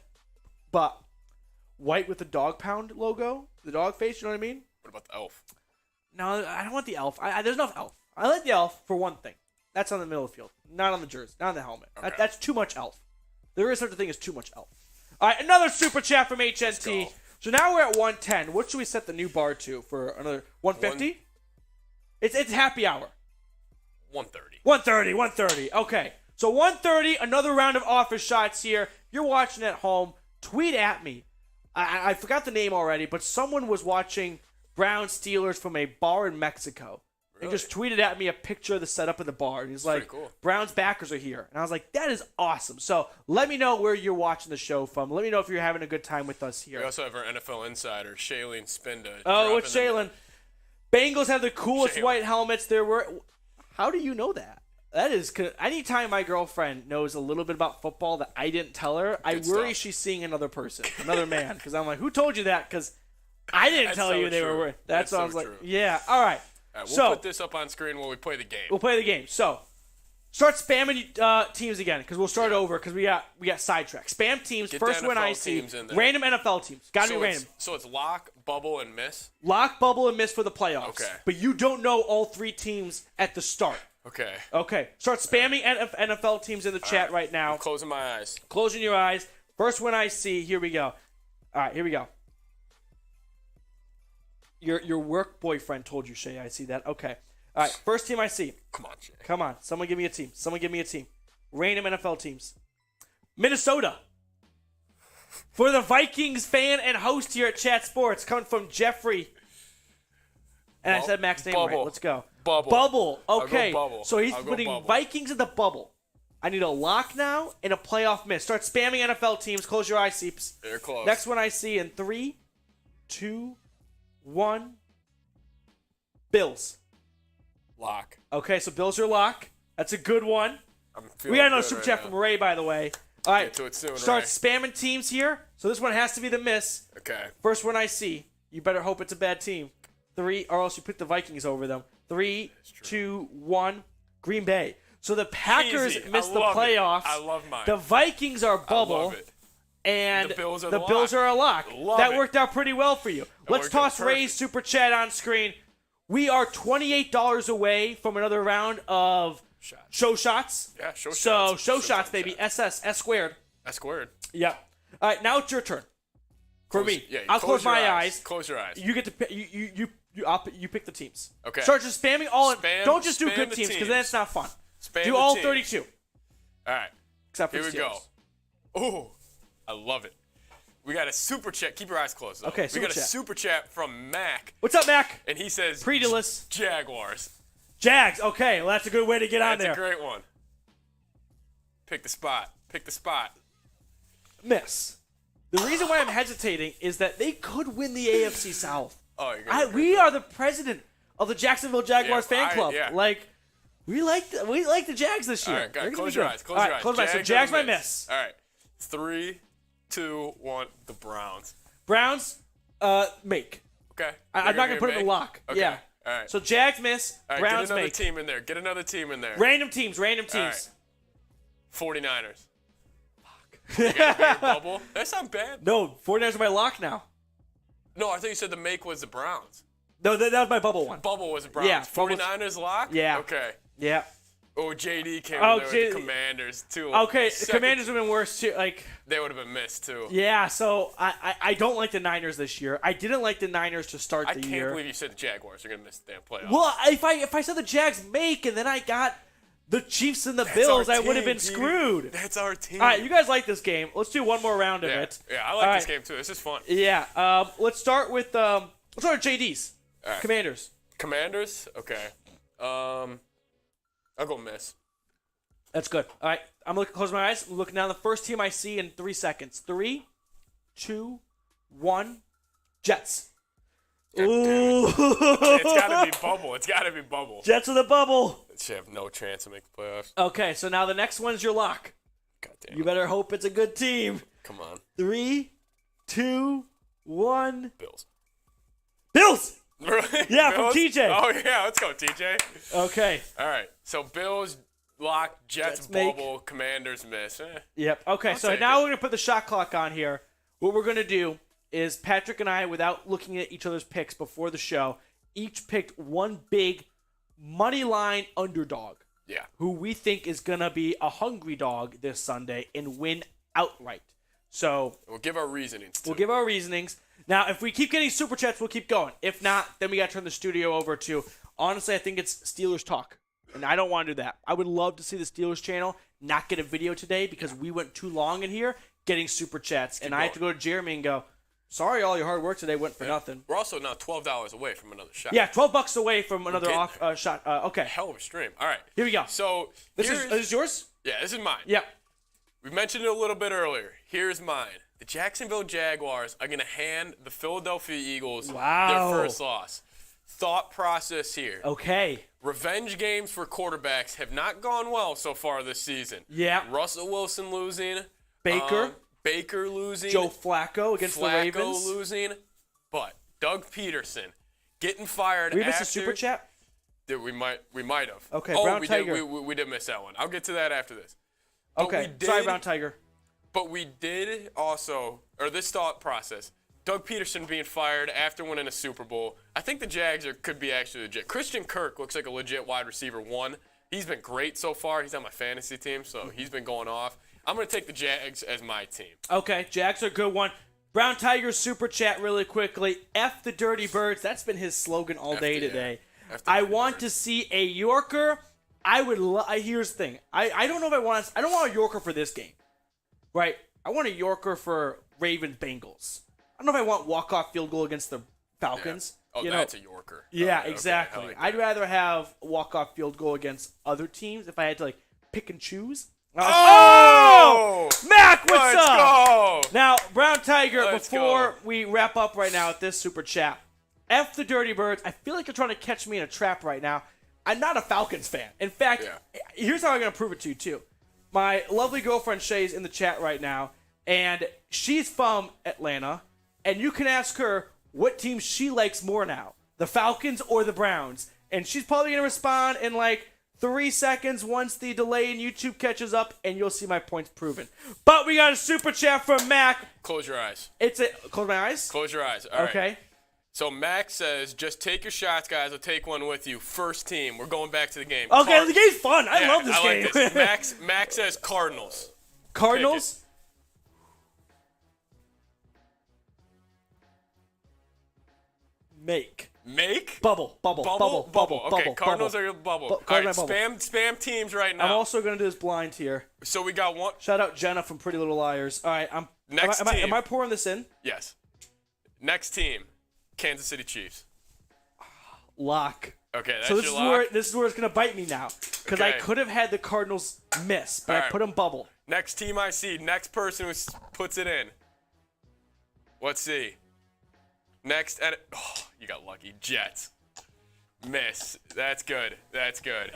but white with the dog pound logo, the dog face, you know what I mean? What about the elf? No, I don't want the elf. There's no elf. I like the elf for one thing. That's on the middle of the field, not on the jersey, not on the helmet. Okay. That's too much elf. There is such a thing as too much elf. All right, another super chat from HNT. So now we're at 110. What should we set the new bar to for another 150? It's happy hour. 130. 130. Okay. So 130, another round of office shots here. You're watching at home. Tweet at me. I forgot the name already, but someone was watching Brown Steelers from a bar in Mexico. Really? and just tweeted at me a picture of the setup in the bar. And he's like, cool. Browns backers are here. And I was like, that is awesome. So let me know where you're watching the show from. Let me know if you're having a good time with us here. We also have our NFL insider, Shailene Spinda. Oh, what's Shailene? Bengals have the coolest white helmets there were. How do you know that? That is, anytime my girlfriend knows a little bit about football that I didn't tell her, I worry she's seeing another person, another man. Because I'm like, who told you that? Because I didn't tell you they were. That's what I was like. Yeah, all right. We'll put this up on screen while we play the game. We'll play the game. So, start spamming teams again because we'll start over because we got sidetracked. Spam teams. Get first the one I NFL see. teams in there. Random NFL teams. Got to be random. So it's lock, bubble, and miss? Lock, bubble, and miss for the playoffs. Okay. But you don't know all three teams at the start. Okay. Start spamming NFL teams in the chat right now. I'm closing my eyes. Closing your eyes. First one I see. Here we go. All right, here we go. Your work boyfriend told you, Shay. I see that. Okay. All right, first team I see. Come on, Shay. Come on. Someone give me a team. Random NFL teams. Minnesota. For the Vikings fan and host here at Chat Sports, coming from Jeffrey. And I said Max name right. Let's go. Bubble. Okay. Bubble. So he's putting Vikings in the bubble. I need a lock now and a playoff miss. Start spamming NFL teams. Close your eyes, Seeps. They're close. Next one I see in 3, 2, 1. Bills. Lock. Okay, so Bills are lock. That's a good one. We got another super chat from Ray, by the way. All right. Get to it soon, Start Ray. spamming teams here. So this one has to be the miss. Okay. First one I see. You better hope it's a bad team. 3, or else you pick the Vikings over them. 3, 2, 1. Green Bay. So the Packers missed the playoffs. I love mine. The Vikings are bubble. I love it. And the Bills are a lock. That worked out pretty well for you. Let's toss Ray's super chat on screen. We are $28 away from another round of show shots. Yeah, show shots. So show shots, baby. S squared. S squared. Yeah. All right, now it's your turn. For me, Yeah, I'll close my eyes. Close your eyes. You get to pick. You pick the teams. Okay. Start just spamming all. Don't just do good the teams because then it's not fun. Spam do the all teams. 32. All right. Except for Here we go. Oh, I love it. We got a super chat. Keep your eyes closed, though. Okay, we got a super chat from Mac. What's up, Mac? And he says, Predilus. Jaguars. Jags. Okay, well, that's a good way to get on there. That's a great one. Pick the spot. Miss. The reason why I'm hesitating is that they could win the AFC South. Oh, you're we are the president of the Jacksonville Jaguars fan club. Yeah. Like, we like the Jags this year. All right, guys, close your eyes. Close your eyes. Close my eyes. So Jags my miss. All right. 3, 2, 1. The Browns. Browns, make. Okay. I'm not gonna put it in the lock. Okay. Yeah. All right. So Jags miss. All right, Browns get another make. team in there. Get another team in there. Random teams. All right. 49ers. You got a bubble? That's not bad. No, 49ers are my lock now. No, I thought you said the make was the Browns. No, that was my bubble one. Bubble was the Browns. Yeah, 49ers lock? Yeah. Okay. Yeah. Oh, JD came in there with the Commanders, too. Okay, the Commanders would have been worse, too. They would have been missed, too. Yeah, so I don't like the Niners this year. I didn't like the Niners to start the year. I can't believe you said the Jaguars are going to miss the damn playoffs. Well, if I said the Jags make and then I got the Chiefs and the Bills, I would have been screwed. That's our team. All right, you guys like this game. Let's do one more round of it. Yeah, I like this game, too. This is fun. Yeah, let's start with JD's. Right. Commanders? Okay. I'll go miss. That's good. All right, I'm looking. Close my eyes. I'm looking down the first team I see in 3 seconds. 3, 2, 1. Jets. Ooh. It's gotta be bubble. Jets of the bubble. They have no chance to make the playoffs. Okay, so now the next one's your lock. God damn. You better hope it's a good team. Come on. 3, 2, 1. Bills. Yeah, Bills? from TJ. Oh yeah, let's go, TJ. Okay. All right. So Bills lock, Jets bubble, make. Commanders miss. Yep. Okay. So now we're gonna put the shot clock on here. What we're gonna do is Patrick and I, without looking at each other's picks before the show, each picked one big money line underdog. Yeah. Who we think is gonna be a hungry dog this Sunday and win outright. So we'll give our reasonings. Now, if we keep getting super chats, we'll keep going. If not, then we got to turn the studio over to, honestly, I think it's Steelers Talk. And I don't want to do that. I would love to see the Steelers channel not get a video today because we went too long in here getting super chats. And I have to go to Jeremy and go, sorry all your hard work today went for nothing. We're also now $12 away from another shot. Yeah, $12 away from another shot. Okay. Hell of a stream. All right. Here we go. So This is yours? Yeah, this is mine. Yeah. We mentioned it a little bit earlier. Here's mine. The Jacksonville Jaguars are going to hand the Philadelphia Eagles their first loss. Thought process here. Okay. Revenge games for quarterbacks have not gone well so far this season. Yeah. Russell Wilson losing. Baker losing. Joe Flacco against the Ravens. Flacco losing. But Doug Peterson getting fired We after. missed a super chat? We might have. Okay, oh, Brown we Tiger. did. We did miss that one. I'll get to that after this. Okay. Sorry, Brown Tiger. But we did also, or this thought process, Doug Peterson being fired after winning a Super Bowl. I think the Jags could be actually legit. Christian Kirk looks like a legit wide receiver 1. He's been great so far. He's on my fantasy team, so he's been going off. I'm going to take the Jags as my team. Okay, Jags are a good one. Brown Tiger super chat really quickly. F the Dirty Birds. That's been his slogan all day today. I want to see a Yorker. I would. Here's the thing. I don't know if I want. I don't want a Yorker for this game, right? I want a Yorker for Ravens Bengals. I don't know if I want walk-off field goal against the Falcons. Yeah. Oh, that's a Yorker. Yeah, okay, exactly. like I'd rather have walk-off field goal against other teams if I had to pick and choose. Oh! Mac, what's Let's up? go! Now, Brown Tiger, Let's before go. we wrap up right now with this super chat, F the Dirty Birds. I feel like you're trying to catch me in a trap right now. I'm not a Falcons fan. In fact, here's how I'm going to prove it to you, too. My lovely girlfriend Shay's in the chat right now, and she's from Atlanta, and you can ask her what team she likes more now, the Falcons or the Browns. And she's probably going to respond in 3 seconds once the delay in YouTube catches up, and you'll see my points proven. But we got a super chat from Mac. Close your eyes. Close my eyes? Close your eyes. All right. Okay. So Max says, just take your shots, guys. I'll take one with you. First team. We're going back to the game. Okay, the game's fun. I love this I game. Like this. Max says Cardinals. Cardinals? Make. Bubble. Okay, Cardinals are your bubble. All right, spam teams right now. I'm also going to do this blind here. So we got one. Shout out Jenna from Pretty Little Liars. All right, am I pouring this in? Yes. Next team, Kansas City Chiefs. Lock. Okay, that's so your lock. This is where it's going to bite me now. Because I could have had the Cardinals miss, but I put them bubble. Next team I see, next person who puts it in. Let's see. Next, you got lucky. Jets. Miss. That's good. I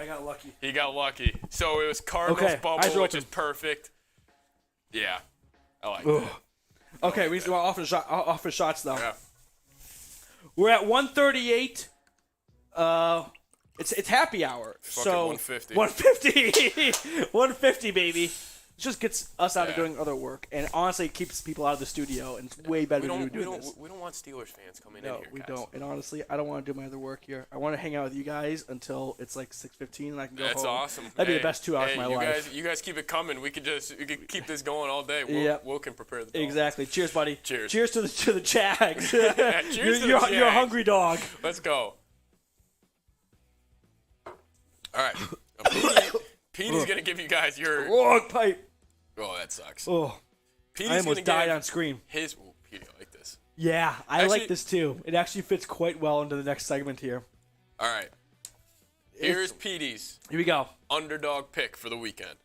got lucky. He got lucky. So it was Cardinals bubble, which is perfect. Yeah. I like that. Okay, we want to offer shots, though. Yeah. We're at 138. It's happy hour. Fucking so 150. 150, baby. It just gets us out of doing other work, and honestly, it keeps people out of the studio, and it's way better than doing this. We don't want Steelers fans coming in No, here, we guys. don't. And honestly, I don't want to do my other work here. I want to hang out with you guys until it's 6:15, and I can go home. That's awesome. That'd be the best 2 hours of my life. You guys keep it coming. We could keep this going all day. Will can prepare the Exactly. Cheers, buddy. Cheers. Cheers to the Jags. Cheers to the Jags. You're a hungry dog. Let's go. All right. Petey's gonna give you guys your long pipe. Oh, that sucks. Oh, I almost died on screen. Petey, I like this. Yeah, I like this too. It actually fits quite well into the next segment here. All right. Here's Petey's. Here we go. Underdog pick for the weekend.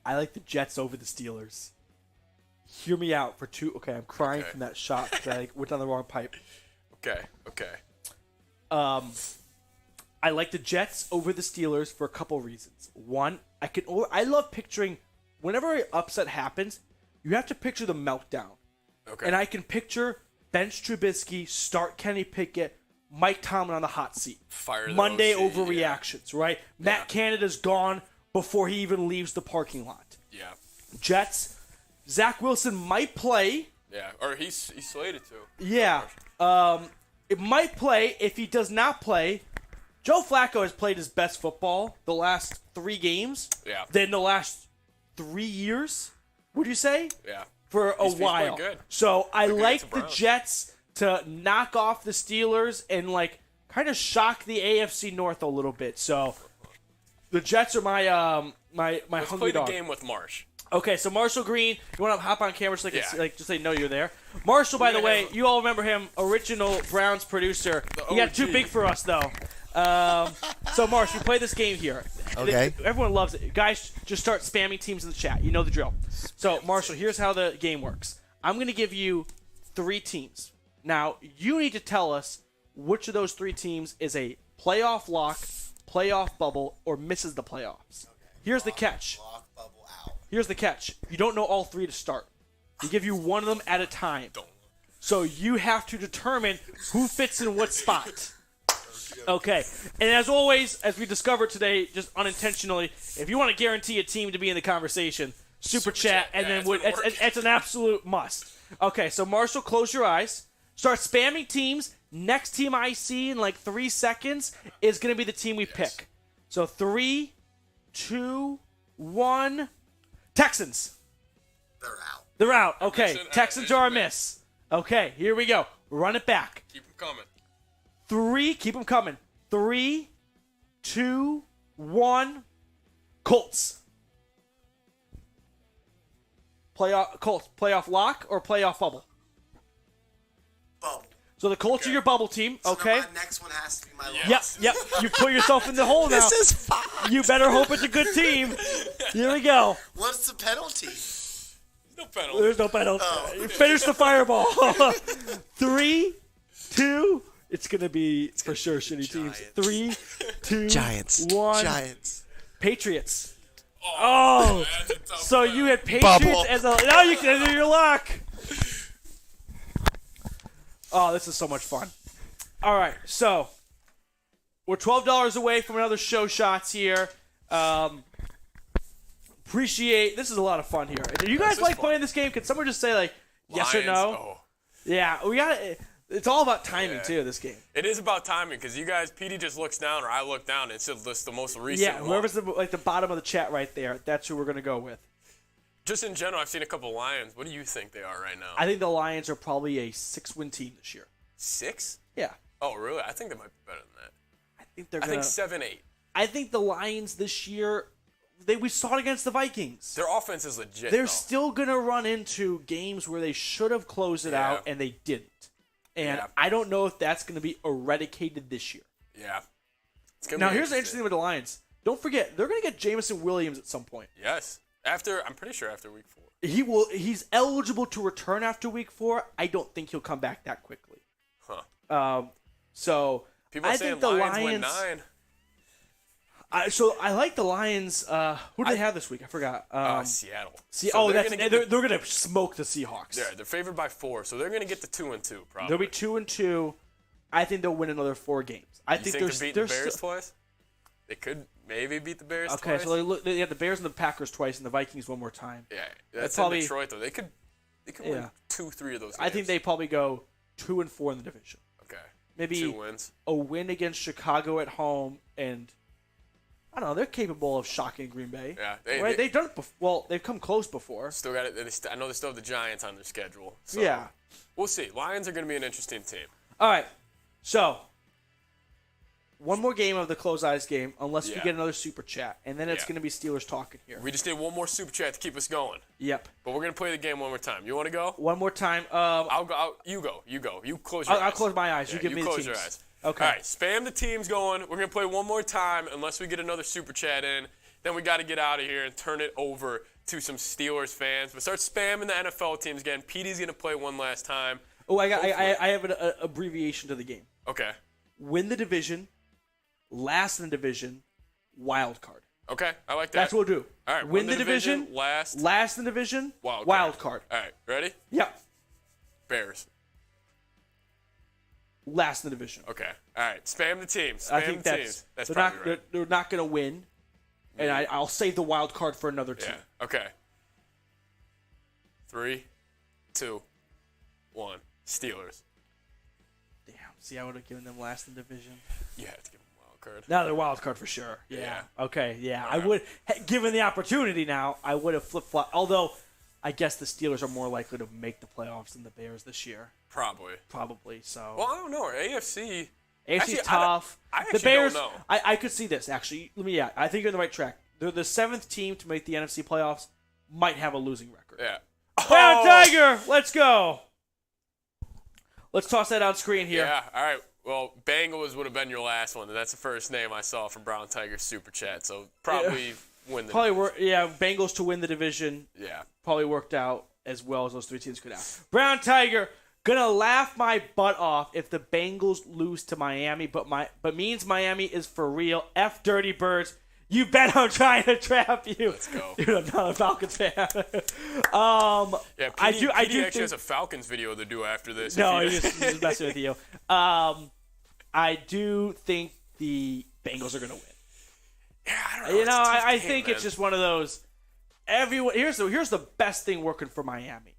I like the Jets over the Steelers. Hear me out for two. Okay, I'm crying from that shot because I went down the wrong pipe. Okay. I like the Jets over the Steelers for a couple reasons. One, I love picturing whenever an upset happens, you have to picture the meltdown. Okay. And I can picture bench Trubisky, start Kenny Pickett, Mike Tomlin on the hot seat. Fire Monday overreactions, right? Matt Canada's gone before he even leaves the parking lot. Yeah. Jets, Zach Wilson might play. Yeah, or he's slated to. Yeah. It might play. If he does not play, Joe Flacco has played his best football the last 3 games. Yeah. Than the last 3 years, would you say? Yeah. For a while. He's good. So I like the Browns. Jets to knock off the Steelers and kind of shock the AFC North a little bit. So the Jets are my Let's hungry play the dog. game with Marsh. Okay, so Marshall Green, you want to hop on camera so they can Yeah. see, just so they know you're there. Marshall, by the way, you all remember him, original Browns producer. He got too OG. big for us, though. So, Marshall, we play this game here. Okay. Everyone loves it. Guys, just start spamming teams in the chat. You know the drill. So, Marshall, here's how the game works. I'm going to give you 3 teams. Now, you need to tell us which of those 3 teams is a playoff lock, playoff bubble, or misses the playoffs. Here's the catch. Lock, bubble, out. Here's the catch. You don't know all 3 to start. We give you one of them at a time. So you have to determine who fits in what spot. Okay. And as always, as we discovered today, just unintentionally, if you want to guarantee a team to be in the conversation, super chat, and then it's an absolute must. Okay, so Marshall, close your eyes. Start spamming teams. Next team I see in like 3 seconds is going to be the team we pick. So 3, 2, 1. Texans. They're out. They're out. Okay. missing. Texans are a miss. Okay, here we go. Run it back. Keep them coming. 3, keep them coming. 3, 2, 1. Colts. Colts. Playoff lock or playoff bubble? Bubble. So the Colts are your bubble team. So Okay. now my next one has to be my Yep. Yep. You put yourself in the hole now. This is fine. You better hope it's a good team. Here we go. What's the penalty? No penalty. There's no penalty. You finish the fireball. 3, 2. It's gonna be for sure shitty teams. Giants. 3, 2, Giants. 1. Giants. Patriots. Oh. That's a tough So one. you had Patriots Bubble. as a. Now you can enter your lock. Oh, this is so much fun. All right, so we're $12 away from another show shots here. Appreciate. This is a lot of fun here. Do you guys is like fun. playing this game? Can someone just say like yes or Lions, no? oh. Yeah, we got it. It's all about timing Yeah. too. This game. It is about timing because you guys, PD just looks down or I look down and it's just the most recent Yeah, one. whoever's the bottom of the chat right there, that's who we're gonna go with. Just in general, I've seen a couple Lions. What do you think they are right now? I think the Lions are probably a 6-win team this year. 6? Yeah, Oh, really? I think they might be better than that. I think they're I gonna. think 7, 8. I think the Lions this year, we saw it against the Vikings. Their offense is legit. They're though. still going to run into games where they should have closed it Yeah. out and they didn't. And Yeah. I don't know if that's going to be eradicated this year. Yeah. It's gonna Now, be here's the interesting interesting. thing with the Lions. Don't forget, they're going to get Jameson Williams at some point. Yes. I'm pretty sure after week 4. He's eligible to return after week 4. I don't think he'll come back that quickly. Huh. So People are I saying think the Lions win Lions. 9. So I like the Lions. Who do they have this week? I forgot. Seattle. See, So they're gonna going get to smoke the Seahawks. they're favored by 4, so they're going to get the 2-2 probably. They'll be 2-2. I think they'll win another 4 games. I You think they're beating the Bears twice? They could maybe beat the Bears Okay, twice. so they have the Bears and the Packers twice, and the Vikings one more time. Yeah, that's probably- in Detroit though. They could Yeah. win 2-3 of those games. I think they probably go 2-4 in the division. Okay. Maybe 2 wins. a win against Chicago at home, and I don't know. They're capable of shocking Green Bay. Yeah, Right? They've done it before. Well, they've come close before. Still got it. I know they still have the Giants on their schedule. So Yeah. We'll see. Lions are going to be an interesting team. All right. So one more game of the close eyes game, unless we Yeah. get another super chat, and then it's Yeah. going to be Steelers talking here. We just need one more super chat to keep us going. Yep. But we're going to play the game one more time. You want to go? One more time. I'll go. You go. You go. You close your eyes. I'll close my eyes. Yeah, You give me the close teams. your eyes. Okay. All right. Spam the teams going. We're going to play one more time unless we get another super chat in. Then we got to get out of here and turn it over to some Steelers fans. But start spamming the NFL teams again. Petey's going to play one last time. Oh, I Hopefully. have an abbreviation to the game. Okay. Win the division, last in the division, wild card. Okay. I like that. That's what we'll do. All right. Win the division, last in the division, wild card. All right. Ready? Yep. Bears. Last in the division. Okay. All right. Spam the teams. Spam I think the that's teams. That's they're probably not right. they're not going to win, and I'll save the wild card for another team. Yeah. Okay. 3, 2, 1. Steelers. Damn. See, I would have given them last in the division. You had to give them a wild card. Now they're wild card for sure. Yeah. Yeah. Okay. Yeah. I Alright. would, given the opportunity now, I would have flip flop. Although, I guess the Steelers are more likely to make the playoffs than the Bears this year. Probably. Probably. So. Well, I don't know. AFC. AFC's Actually, tough. I actually the Bears. don't know. I could see this actually. I think you're on the right track. They're the 7th team to make the NFC playoffs. might have a losing record. Yeah. Brown Tiger, let's go. Let's toss that on screen here. Yeah, all right. Well, Bengals would have been your last one. That's the first name I saw from Brown Tiger's Super Chat, so probably win the division. Bengals to win the division. Yeah. Probably worked out as well as those three teams could have. Brown Tiger, gonna laugh my butt off if the Bengals lose to Miami, but means Miami is for real. F Dirty Birds. You bet I'm trying to trap you. Let's go. Dude, I'm not a Falcons fan. Yeah, I do actually think has a Falcons video to do after this. No, he's just messing with you. I do think the Bengals are gonna win. Yeah, I don't know. I think it's just one of those. Everyone here's the best thing working for Miami.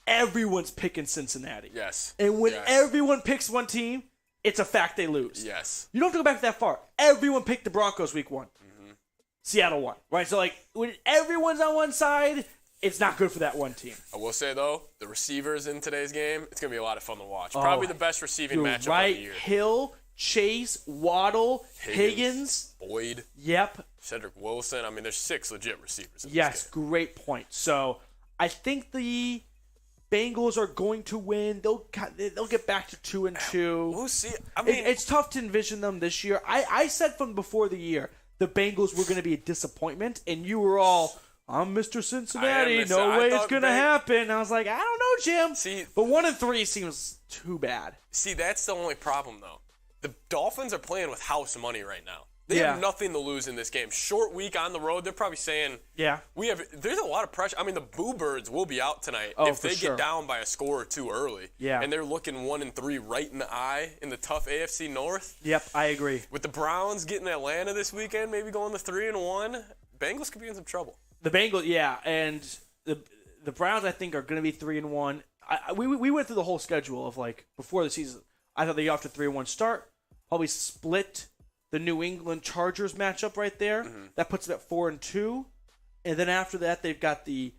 Everyone's picking Cincinnati. Yes. And when everyone picks one team, it's a fact they lose. Yes. You don't have to go back that far. Everyone picked the Broncos week 1. Seattle won, right? So, when everyone's on one side, it's not good for that one team. I will say, though, the receivers in today's game, it's going to be a lot of fun to watch. Probably the best receiving matchup of the year. Hill, Chase, Waddle, Higgins. Boyd. Yep. Cedric Wilson. I mean, there's 6 legit receivers in Yes, this game. great point. So, I think the Bengals are going to win. They'll get back to 2-2. We'll see. I mean, It's tough to envision them this year. I said from before the year the Bengals were going to be a disappointment, and you were all, I'm Mr. Cincinnati. No way it's going to happen. I was like, I don't know, Jim. See, but 1-3 seems too bad. See, that's the only problem, though. The Dolphins are playing with house money right now. They have nothing to lose in this game. Short week on the road. They're probably saying, there's a lot of pressure. I mean, the Boo Birds will be out tonight if they get down by a score or two early. Yeah. And they're looking 1-3 right in the eye in the tough AFC North. Yep, I agree. With the Browns getting Atlanta this weekend, maybe going to 3-1, Bengals could be in some trouble. The Bengals, and the Browns, I think, are going to be 3-1. We went through the whole schedule of, before the season. I thought they got off to 3-1 start, probably split the New England Chargers matchup right there. Mm-hmm. That puts them at 4-2. And then after that, they've got the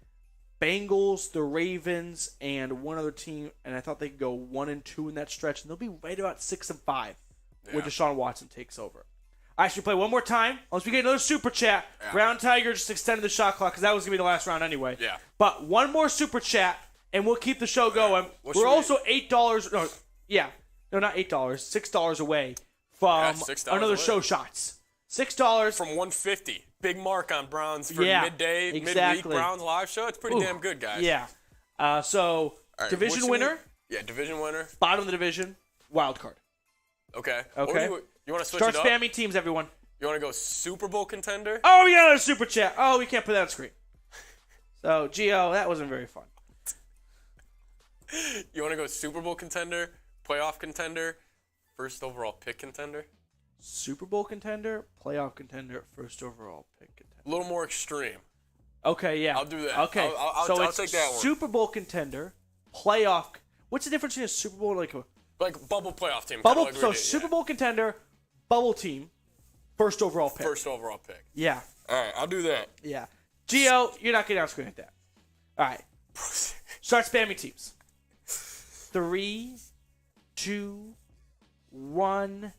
Bengals, the Ravens, and one other team. And I thought they could go 1-2 in that stretch. And they'll be right about 6-5 when Deshaun Watson takes over. I should play one more time. Unless we get another super chat. Yeah. Brown Tiger just extended the shot clock because that was going to be the last round anyway. Yeah. But one more super chat, and we'll keep the show going. We're also $8. No, not $8. $6 away from another show shots. $6 from 150. Big mark on Browns for midweek Browns live show. It's pretty damn good, guys. Yeah. Division winner. Division winner. Bottom of the division. Wild card. Okay. You want to switch Start it up? spamming teams, everyone. You want to go Super Bowl contender? Oh, we got another super chat. Oh, we can't put that on screen. So, Gio, that wasn't very fun. You want to go Super Bowl contender, playoff contender, first overall pick contender? Super Bowl contender, playoff contender, first overall pick contender. A little more extreme. Okay, yeah. I'll do that. Okay. I'll take that one. Super Bowl contender, playoff. What's the difference between a Super Bowl and like bubble playoff team? Super Bowl contender, bubble team, first overall pick. First overall pick. Yeah. All right, I'll do that. Yeah. Gio, you're not getting on screen like that. All right. Start spamming teams. 3, 2, 1.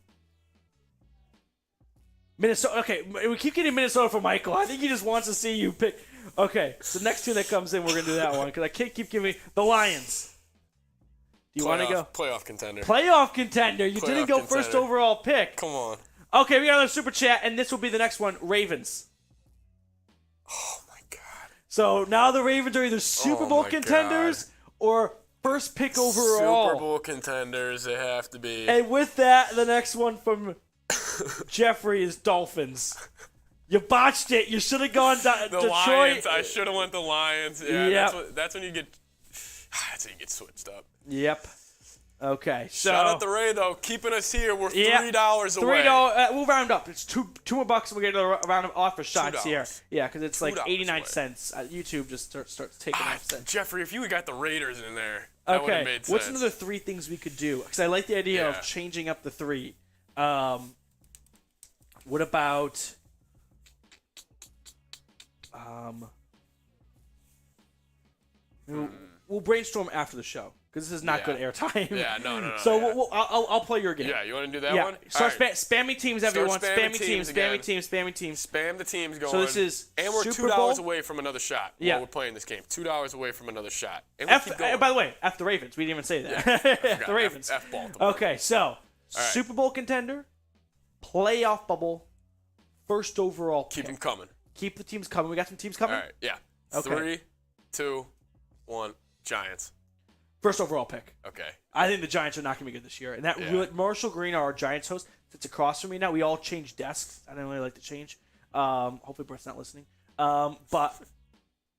Minnesota. Okay, we keep getting Minnesota for Michael. I think he just wants to see you pick. Okay, so next team that comes in, we're going to do that one because I can't keep giving the Lions. Do you want to go? Playoff contender. Playoff contender. You didn't go first overall pick. Come on. Okay, we got another super chat, and this will be the next one. Ravens. Oh, my God. So now the Ravens are either Super Bowl contenders or first pick overall. Super Bowl contenders, they have to be. And with that, the next one from Jeffrey is Dolphins. You botched it. You should have gone Detroit. Lions. I should have went the Lions. Yeah, yep. That's when you get. That's when you get switched up. Yep. Okay. So shout out to Ray though, keeping us here. We're $3 away. We'll round up. It's $2 more bucks, and we get another round of offer shots here. Yeah, because it's like 89 cents. YouTube just starts taking off cents. Jeffrey, if you got the Raiders in there, that would have made sense. What's another 3 things we could do? Because I like the idea of changing up the 3. What about we'll brainstorm after the show because this is not good airtime. Yeah, no. So yeah. I'll play your game. Yeah, you want to do that Yeah. one? Start All right. spamming teams, everyone. Spamming teams. Spam the teams going. So this is and we're Super $2 Bowl? away from another shot Yeah. while we're playing this game. $2 away from another shot. And we keep going. By the way, F the Ravens. We didn't even say that. F the Ravens. F Baltimore. Okay, so right. Super Bowl contender, playoff bubble, first overall pick. Keep them coming. Keep the teams coming. We got some teams coming? All right, yeah. Okay. 3, 2, 1. Giants. First overall pick. Okay. I think the Giants are not going to be good this year. And that Marshall Green, our Giants host, sits across from me now. We all changed desks. I don't really like to change. Hopefully Brett's not listening. But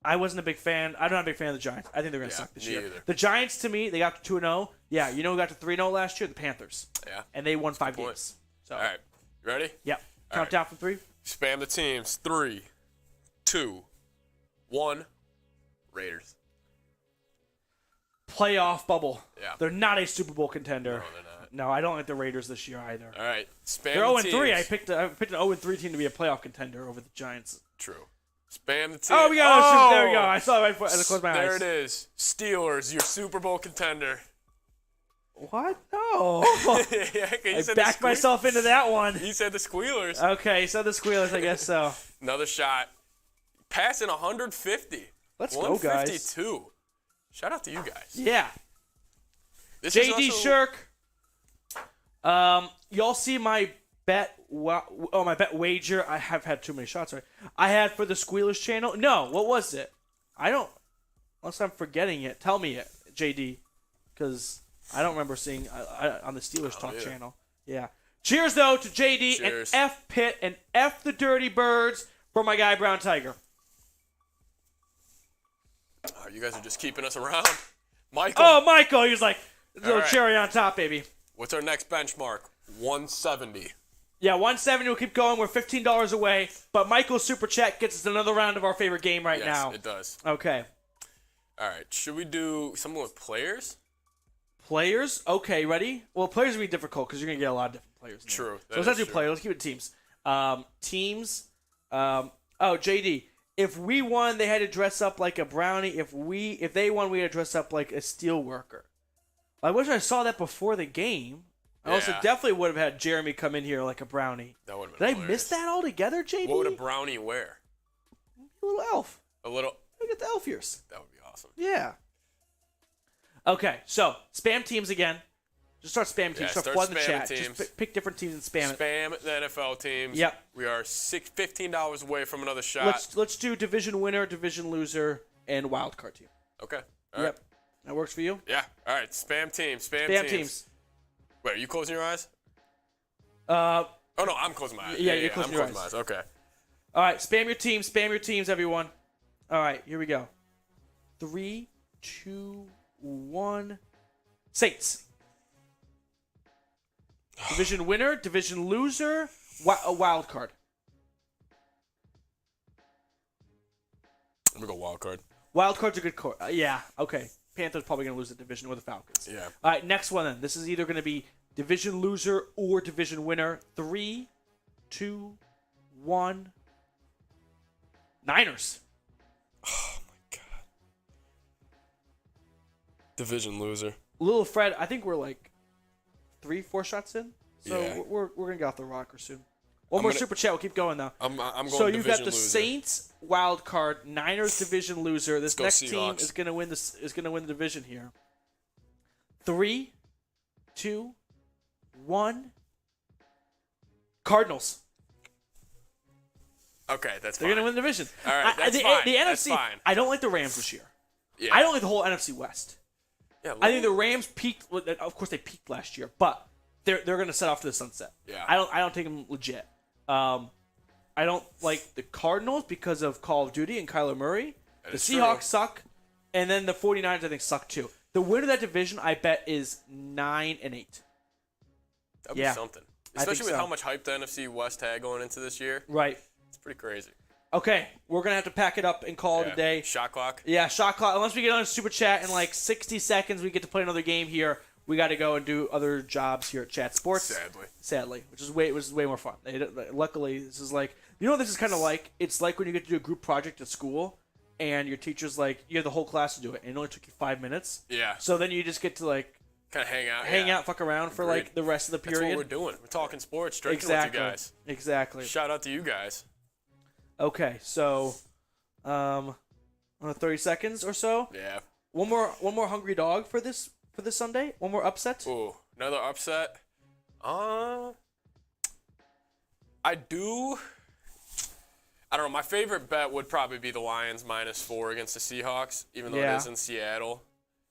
I wasn't a big fan. I'm not a big fan of the Giants. I think they're going to suck this year. Either. The Giants, to me, they got to 2-0. Yeah, you know who got to 3-0 last year? The Panthers. Yeah. And they won 5 point. games. So, All right. You ready? Yep. All Count right. down from 3. Spam the teams. 3, 2, 1. Raiders. Playoff bubble. Yeah. They're not a Super Bowl contender. No, they're not. No, I don't like the Raiders this year either. All right. Spam They're the 0-3. I teams. picked an 0-3 team to be a playoff contender over the Giants. True. Spam the teams. Oh, we got there we go. I saw it right before I had to close my There eyes. it is. Steelers, your Super Bowl contender. What? No. Yeah, you I said backed myself into that one. You said the Squealers. Okay, so the Squealers, I guess so. Another shot. Passing 150. Let's go, guys. 152. Shout out to you guys. Yeah. This is JD also- Shirk. Y'all see my bet? My bet wager. I have had too many shots. Right? I had for the Squealers channel. No, what was it? I don't. Unless I'm forgetting it. Tell me it, JD, because I don't remember seeing on the Steelers Talk channel. Yeah. Cheers though to JD Cheers. and F Pitt and F the Dirty Birds for my guy Brown Tiger. Oh, you guys are just keeping us around. Michael. Oh, Michael, he was like, little right. cherry on top, baby. What's our next benchmark? 170. Yeah, 170 will keep going. We're $15 away. But Michael's Super Chat gets us another round of our favorite game right Yes, now. it does. Okay. All right. Should we do something with players? Players? Okay, ready? Well, players will be difficult because you're going to get a lot of different players. in there. True. So let's not do players. Let's keep it teams. Teams. JD. If we won, they had to dress up like a brownie. If they won, we had to dress up like a steel worker. I wish I saw that before the game. I also Yeah. definitely would have had Jeremy come in here like a brownie. That would have Did been I hilarious. miss that altogether, JD? What would a brownie wear? A little elf. A little. Look at the elf ears. That would be awesome. Yeah. Okay, so spam teams again. Just start spamming teams. Yeah, start start flooding the spamming chat. teams. Just pick different teams and spam it. Spam the NFL teams. Yep. We are $15 away from another shot. Let's do division winner, division loser, and wild card team. Okay. All Yep. right. That works for you? Yeah. All right. Spam teams. Spam Spam teams. teams. Wait, are you closing your eyes? Oh no, I'm closing my eyes. Yeah, you're closing I'm your closing my eyes. Okay. All right, spam your teams, everyone. All right, here we go. 3, 2, 1. Saints. Division winner, division loser, a wild card. I'm gonna go wild card. Wild card's a good card. Yeah, okay. Panthers probably going to lose the division with the Falcons. Yeah. All right, next one then. This is either going to be division loser or division winner. 3, 2, 1. Niners. Oh my god. Division loser. Little Fred, I think we're like 3, 4 shots in. So Yeah. we're going to get off the rocker soon. One more super chat. We'll keep going though. I'm going So you've got division the loser. Saints wild card, Niners division loser. This go next team Seahawks. is going to win this. Is going to win the division here. 3, 2, 1. Cardinals. Okay, that's They're fine. going to win the division. All right, that's the, fine. The That's NFC. fine. I don't like the Rams this year. Yeah. I don't like the whole NFC West. Yeah, I think the Rams peaked. Of course, they peaked last year, but they're going to set off to the sunset. Yeah. I don't take them legit. I don't like the Cardinals because of Call of Duty and Kyler Murray. That The is Seahawks true. suck, and then the 49ers I think suck too. The winner of that division, I bet, is 9-8. That'd yeah. be something. I think Especially with so. how much hype the NFC West had going into this year. Right. It's pretty crazy. Okay, we're gonna have to pack it up and call it a day. Shot clock. Yeah, shot clock. Unless we get on a super chat in like 60 seconds, we get to play another game here. We got to go and do other jobs here at Chat Sports. Sadly, which is way more fun. Luckily, this is like, you know what this is kind of like? It's like when you get to do a group project at school, and your teacher's like, you have the whole class to do it, and it only took you 5 minutes. Yeah. So then you just get to like Kind of hang out. hang out, fuck around for like the rest of the period. That's what we're doing. We're talking sports, drinking Exactly. with you guys. Exactly. Shout out to you guys. Okay, so, 30 seconds or so. Yeah. One more hungry dog for this Sunday. One more upset. Ooh, another upset. I don't know. My favorite bet would probably be the Lions -4 against the Seahawks, even though it is in Seattle.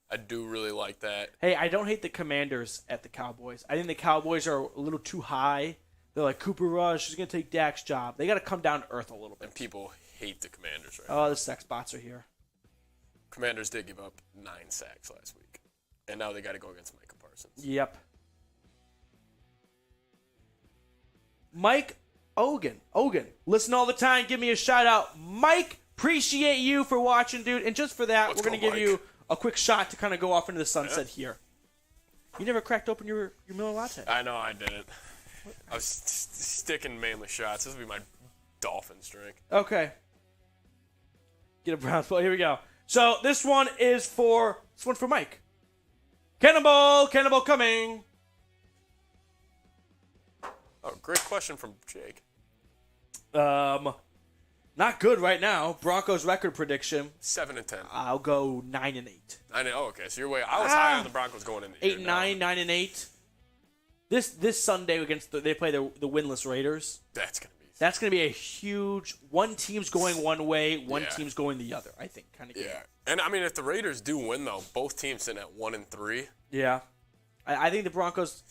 I do really like that. Hey, I don't hate the Commanders at the Cowboys. I think the Cowboys are a little too high. They're like, Cooper Rush is going to take Dak's job. They got to come down to earth a little bit. And people hate the Commanders right now. Oh, the sex bots are here. Commanders did give up 9 sacks last week. And now they got to go against Micah Parsons. Yep. Mike Ogan, listen all the time. Give me a shout out. Mike, appreciate you for watching, dude. And just for that, we're going to give you a quick shot to kind of go off into the sunset here. You never cracked open your Miller Latte. I know I didn't. I was sticking mainly shots. This will be my Dolphins drink. Okay. Get a brown spot. Here we go. So this one for Mike. Cannonball coming. Oh, great question from Jake. Not good right now. Broncos record prediction. 7-10. I'll go 9-8. I know. Oh, okay. So you're way. I was high on the Broncos going into 8-9, 9-8. This Sunday they play the winless Raiders. That's gonna be a huge. One team's going one way, one team's going the other. I think kind of. Yeah, and I mean, if the Raiders do win though, both teams sitting at 1-3. Yeah, I think the Broncos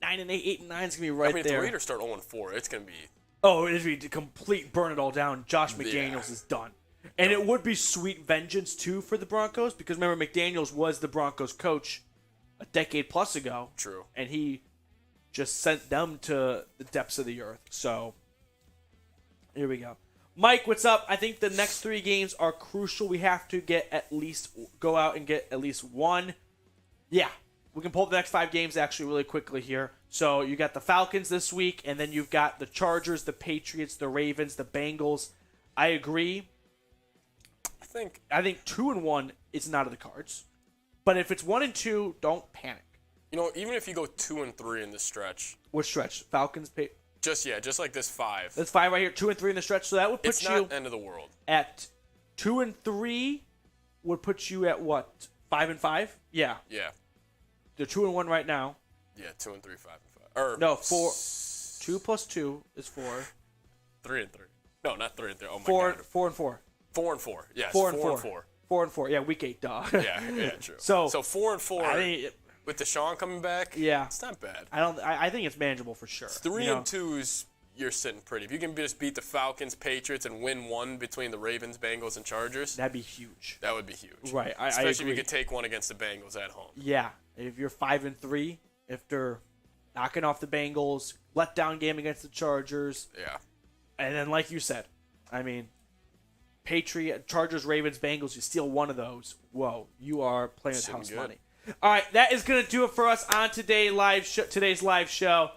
9-8, 8-9 is gonna be right there. If the Raiders start 0-4, it's gonna be. Oh, it'd be complete burn it all down. Josh McDaniels is done. And it would be sweet vengeance, too, for the Broncos. Because remember, McDaniels was the Broncos coach a decade plus ago. True. And he just sent them to the depths of the earth. So, here we go. Mike, what's up? I think the next 3 games are crucial. We have to go out and get at least one. Yeah. We can pull up the next 5 games actually really quickly here. So you got the Falcons this week, and then you've got the Chargers, the Patriots, the Ravens, the Bengals. I agree. I think 2-1 is not of the cards. But if it's 1-2, don't panic. You know, even if you go 2-3 in this stretch. What stretch? Falcons, just like this 5. That's 5 right here. 2-3 in the stretch. So that would put it's not end of the world. At 2-3 would put you at what? 5-5? Yeah. Yeah. They're 2-1 right now. Yeah, 2-3, 5-5. No, 4. 2 plus 2 is 4. 3-3. No, not 3-3. Oh my 4, God. 4-4. 4-4. Yes. 4-4. 4-4. Yeah, week 8, dog. Yeah, true. So 4-4. With Deshaun coming back. Yeah, it's not bad. I think it's manageable for sure. 3-2's you're sitting pretty. If you can just beat the Falcons, Patriots, and win one between the Ravens, Bengals, and Chargers, that'd be huge. That would be huge. Right. Especially if you could take one against the Bengals at home. Yeah. If you're 5-3, if they're knocking off the Bengals, letdown game against the Chargers. Yeah. And then, like you said, I mean, Chargers, Ravens, Bengals, you steal one of those. Whoa, you are playing with house money. All right, that is going to do it for us on today's live show.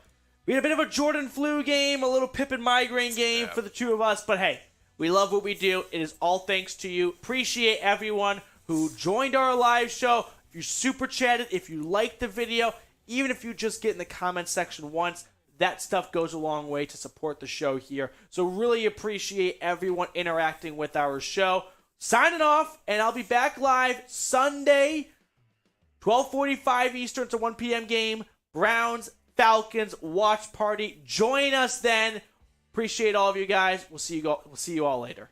We had a bit of a Jordan flu game, a little Pippin migraine game for the two of us, but hey, we love what we do. It is all thanks to you. Appreciate everyone who joined our live show. If you super chatted, if you liked the video, even if you just get in the comment section once, that stuff goes a long way to support the show here. So really appreciate everyone interacting with our show. Signing off, and I'll be back live Sunday, 12:45 Eastern to 1 p.m. game. Browns, Falcons, watch party. Join us then. Appreciate all of you guys. We'll see you all later.